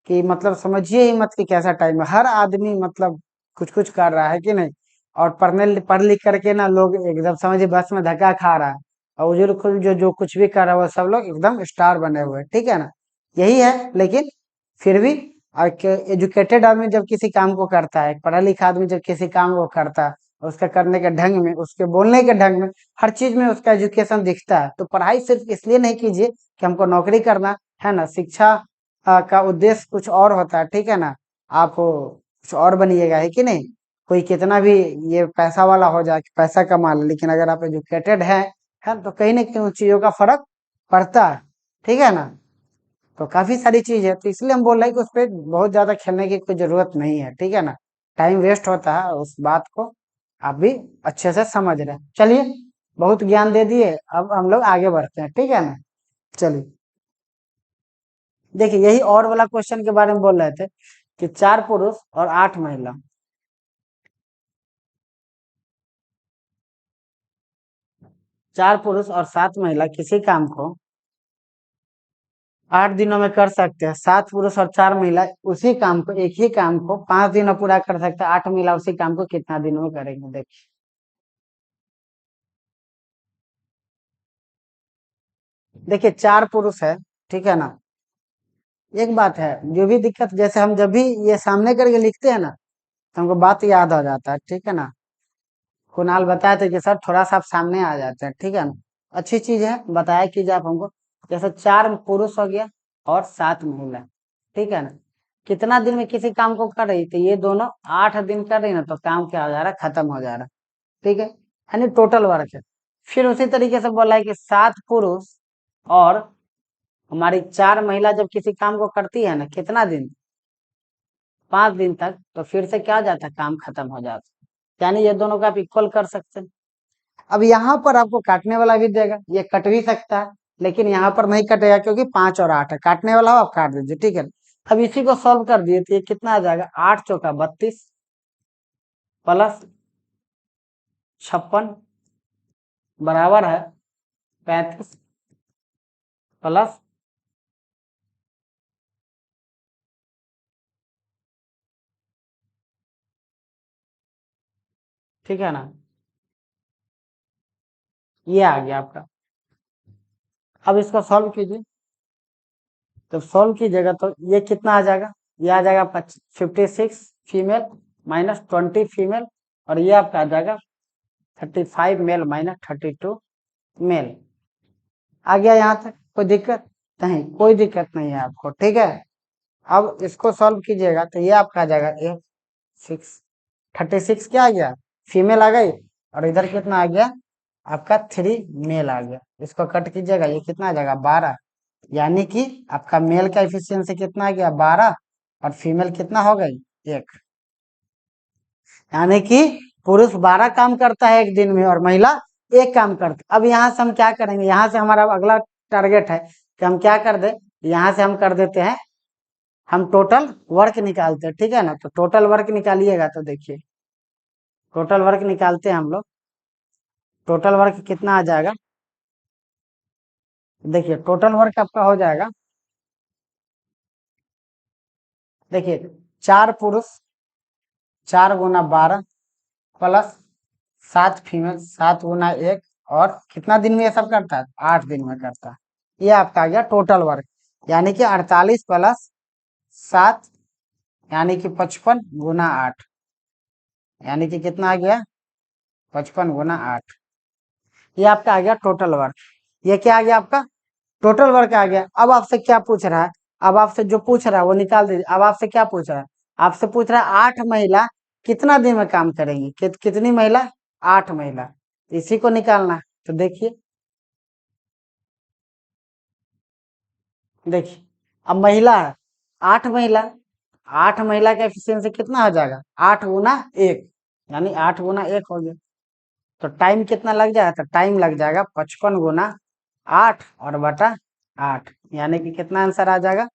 कि मतलब समझिए ही मत कि कैसा टाइम है। हर आदमी मतलब कुछ कुछ कर रहा है कि नहीं। और पढ़ लिख करके ना लोग एकदम समझिए बस में धक्का खा रहा है। और वो जो कुछ भी कर रहा है वो सब लोग एकदम स्टार बने हुए हैं। ठीक है ना। यही है, लेकिन फिर भी एजुकेटेड आदमी जब किसी काम को करता है, पढ़ा लिखा आदमी जब किसी काम को करता है, उसका करने के ढंग में, उसके बोलने के ढंग में, हर चीज में उसका एजुकेशन दिखता है। तो पढ़ाई सिर्फ इसलिए नहीं कीजिए कि हमको नौकरी करना है ना। शिक्षा का उद्देश्य कुछ और होता है। ठीक है ना। आप कुछ और बनिएगा, है कि नहीं। कोई कितना भी ये पैसा वाला हो जाए, पैसा कमा ले, लेकिन अगर आप एजुकेटेड है तो कहीं ना कहीं उन चीजों का फर्क पड़ता है। ठीक है ना। तो काफी सारी चीज है, तो इसलिए हम बोल रहे हैं कि उस पर बहुत ज्यादा खेलने की कोई जरूरत नहीं है। ठीक है ना। टाइम वेस्ट होता है, उस बात को आप भी अच्छे से समझ रहे हैं। चलिए, बहुत ज्ञान दे दिए, अब हम लोग आगे बढ़ते हैं। ठीक है ना। चलिए, देखिए यही और वाला क्वेश्चन के बारे में बोल रहे थे कि 4 पुरुष और 8 महिला, 4 पुरुष और 7 महिला किसी काम को 8 दिनों में कर सकते हैं। 7 पुरुष और 4 महिला उसी काम को, एक ही काम को 5 दिनों में पूरा कर सकते हैं। 8 महिला उसी काम को कितना दिनों में करेंगे, देखिए। देखिए 4 पुरुष है, ठीक है ना। एक बात है, जो भी दिक्कत, जैसे हम जब भी ये सामने करके लिखते हैं ना, तो हमको बात याद आ जाता है। ठीक है ना। कुणाल बताया था कि सर थोड़ा सा आप सामने आ जाते हैं। ठीक है ना। अच्छी चीज है, बताया कीजिए आप हमको। जैसे 4 पुरुष हो गया और 7 महिला। ठीक है ना। कितना दिन में किसी काम को कर रही थी, ये दोनों 8 दिन कर रही ना, तो काम क्या हो जा रहा है, खत्म हो जा रहा है। ठीक है, यानी टोटल वर्क है। फिर उसी तरीके से बोला है कि 7 पुरुष और हमारी 4 महिला जब किसी काम को करती है ना, कितना दिन, 5 दिन तक, तो फिर से क्या हो जाता है, काम खत्म हो जाता है। यानी ये दोनों का आप इक्वल कर सकते हैं। अब यहाँ पर आपको काटने वाला भी देगा, ये कट भी सकता है, लेकिन यहाँ पर नहीं कटेगा क्योंकि 5 और 8 है। काटने वाला हो आप काट दीजिए। ठीक है। अब इसी को सॉल्व कर दिए तो ये कितना आ जाएगा, 8 चौका 32 प्लस 56 बराबर है 35 प्लस, ठीक है ना। ये आ गया आपका। अब इसको सॉल्व कीजिए। तो सॉल्व कीजिएगा तो ये कितना आ जाएगा, ये आ जाएगा 56 फीमेल माइनस 20 फीमेल, और ये आपका आ जाएगा 35 मेल माइनस 32 मेल। आ गया यहाँ तक, कोई दिक्कत नहीं, कोई दिक्कत नहीं है आपको। ठीक है। अब इसको सॉल्व कीजिएगा तो ये आपका आ जाएगा 6 36 क्या आ गया, फीमेल आ गई, और इधर कितना आ गया आपका 3 मेल आ गया। इसको कट कीजिएगा, ये कितना आ जाएगा 12। यानी कि आपका मेल का एफिशिएंसी कितना आ गया 12, और फीमेल कितना हो गई 1। यानी कि पुरुष 12 काम करता है एक दिन में और महिला 1 काम करती है। अब यहाँ से हम क्या करेंगे, यहाँ से हमारा अगला टारगेट है कि हम क्या कर दे, यहाँ से हम कर देते हैं, हम टोटल वर्क निकालते हैं। ठीक है ना। तो टोटल वर्क निकालिएगा तो देखिए, टोटल वर्क निकालते हैं हम लोग। टोटल वर्क कितना आ जाएगा, देखिए टोटल वर्क आपका हो जाएगा, देखिए 4 पुरुष, 4 गुना 12 प्लस 7 फीमेल, 7 गुना 1, और कितना दिन में ये सब करता है, 8 दिन में करता है। ये आपका आ गया टोटल वर्क, यानी कि 48 प्लस 7, यानी कि 55 गुना 8, यानी कि कितना आ गया 55 गुना 8। ये आपका आ गया टोटल वर्क। ये क्या आ गया आपका टोटल वर्क आ गया। अब आपसे क्या पूछ रहा है, अब आपसे जो पूछ रहा है वो निकाल दीजिए। अब आपसे क्या पूछ रहा है, आपसे पूछ रहा है 8 महिला कितना दिन में काम करेंगी, कितनी महिला, 8 महिला, इसी को निकालना है। तो देखिए देखिए अब महिला है 8 महिला, 8 महिला का एफिशिएंसी कितना हो जाएगा, 8 गुना 1, यानी 8 गुना 1 हो गया। तो टाइम कितना लग जाएगा, तो टाइम लग जाएगा 55 गुना 8 और बटा 8, यानी कि कितना आंसर आ जाएगा,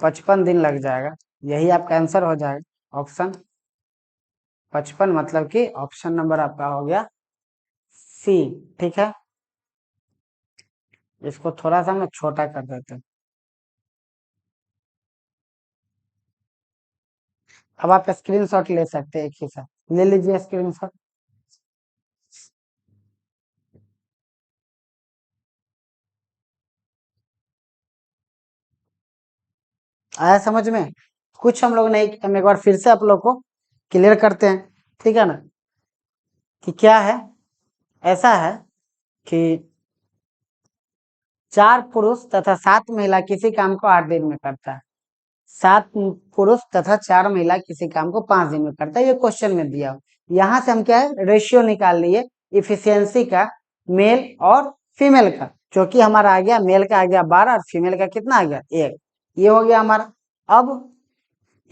55 दिन लग जाएगा। यही आपका आंसर हो जाएगा ऑप्शन 55, मतलब कि ऑप्शन नंबर आपका हो गया सी। ठीक है, इसको थोड़ा सा मैं छोटा कर देता हूँ। अब आप स्क्रीनशॉट ले सकते हैं, एक ही साथ ले लीजिए स्क्रीनशॉट। आया समझ में, कुछ हम लोग नहीं, हम एक बार फिर से आप लोग को क्लियर करते हैं, ठीक है ना, कि क्या है, ऐसा है कि 4 पुरुष तथा 7 महिला किसी काम को 8 दिन में करता है, 7 पुरुष तथा 4 महिला किसी काम को 5 दिन में करता है, ये क्वेश्चन में दिया। यहाँ से हम क्या है, रेशियो निकाल लिए इफिशियंसी का, मेल और फीमेल का, जो कि हमारा आ गया, मेल का आ गया 12 और फीमेल का कितना आ गया 1, ये हो गया हमारा। अब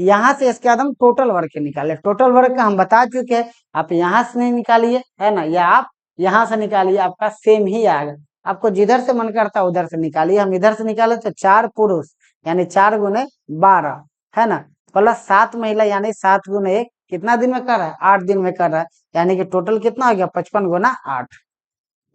यहाँ से इसके बाद हम टोटल वर्क निकाले, टोटल वर्क का हम बता चुके हैं, आप यहाँ से नहीं निकालिए, है ना, या आप यहाँ से निकालिए, आपका सेम ही आएगा। आपको जिधर से मन करता है उधर से निकालिए। हम इधर से निकाले तो 4 पुरुष यानी 4 गुने 12, है ना, प्लस 7 महिला यानी 7 गुने 1, कितना दिन में कर रहा है, 8 दिन में कर रहा है, यानी कि टोटल कितना आ गया, 55 गुना 8,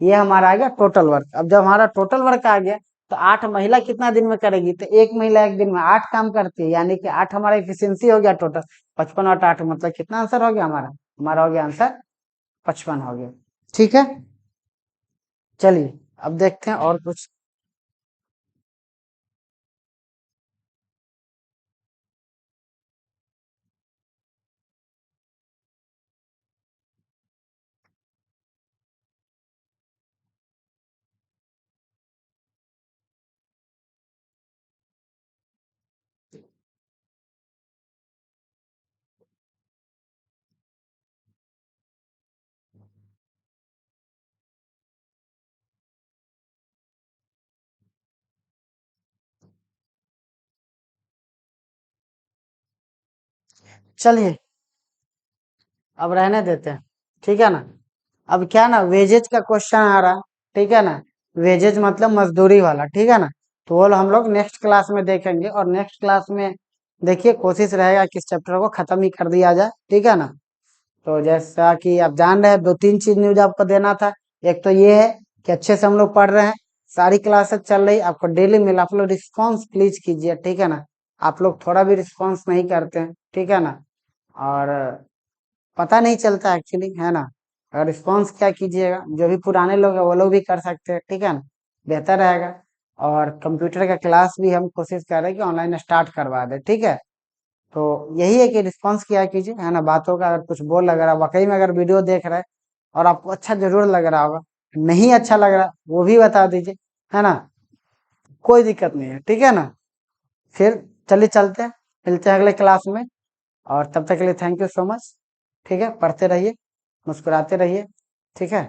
ये हमारा आ गया टोटल वर्क। अब जब हमारा टोटल वर्क आ गया, तो 8 महिला कितना दिन में करेगी, तो एक महिला एक दिन में 8 काम करती है, यानी कि 8 हमारा एफिशिएंसी हो गया टोटल, 55 और 8 मतलब कितना आंसर हो गया हमारा, हो गया आंसर 55 हो गया। ठीक है, चलिए अब देखते हैं और कुछ। चलिए अब रहने देते हैं, ठीक है ना। अब क्या ना, वेजेज का क्वेश्चन आ रहा, ठीक है ना, वेजेज मतलब मजदूरी वाला, ठीक है ना, तो वो हम लोग नेक्स्ट क्लास में देखेंगे, और नेक्स्ट क्लास में देखिए कोशिश रहेगा कि इस चैप्टर को खत्म ही कर दिया जाए, ठीक है ना। तो जैसा कि आप जान रहे हैं, 2-3 चीज न्यूज आपको देना था। एक तो ये है कि अच्छे से हम लोग पढ़ रहे हैं, सारी क्लासेस चल रही, आपको डेली मिल, आप लोग रिस्पॉन्स प्लीज कीजिए, ठीक है ना, आप लोग थोड़ा भी रिस्पॉन्स नहीं करते हैं, ठीक है ना, और पता नहीं चलता एक्चुअली, है ना, अगर रिस्पॉन्स क्या कीजिएगा, जो भी पुराने लोग हैं वो लोग भी कर सकते हैं, ठीक है ना, बेहतर रहेगा। और कंप्यूटर का क्लास भी हम कोशिश कर रहे हैं कि ऑनलाइन स्टार्ट करवा दे, ठीक है। तो यही है कि रिस्पॉन्स किया कीजिए, है ना, बातों का अगर कुछ बोल, अगर आप वाकई में अगर वीडियो देख रहे हैं और आपको अच्छा जरूर लग रहा होगा, नहीं अच्छा लग रहा वो भी बता दीजिए, है ना, कोई दिक्कत नहीं है, ठीक है ना। फिर चलिए चलते हैं, मिलते हैं अगले क्लास में, और तब तक के लिए थैंक यू सो मच। ठीक है, पढ़ते रहिए, मुस्कुराते रहिए, ठीक है।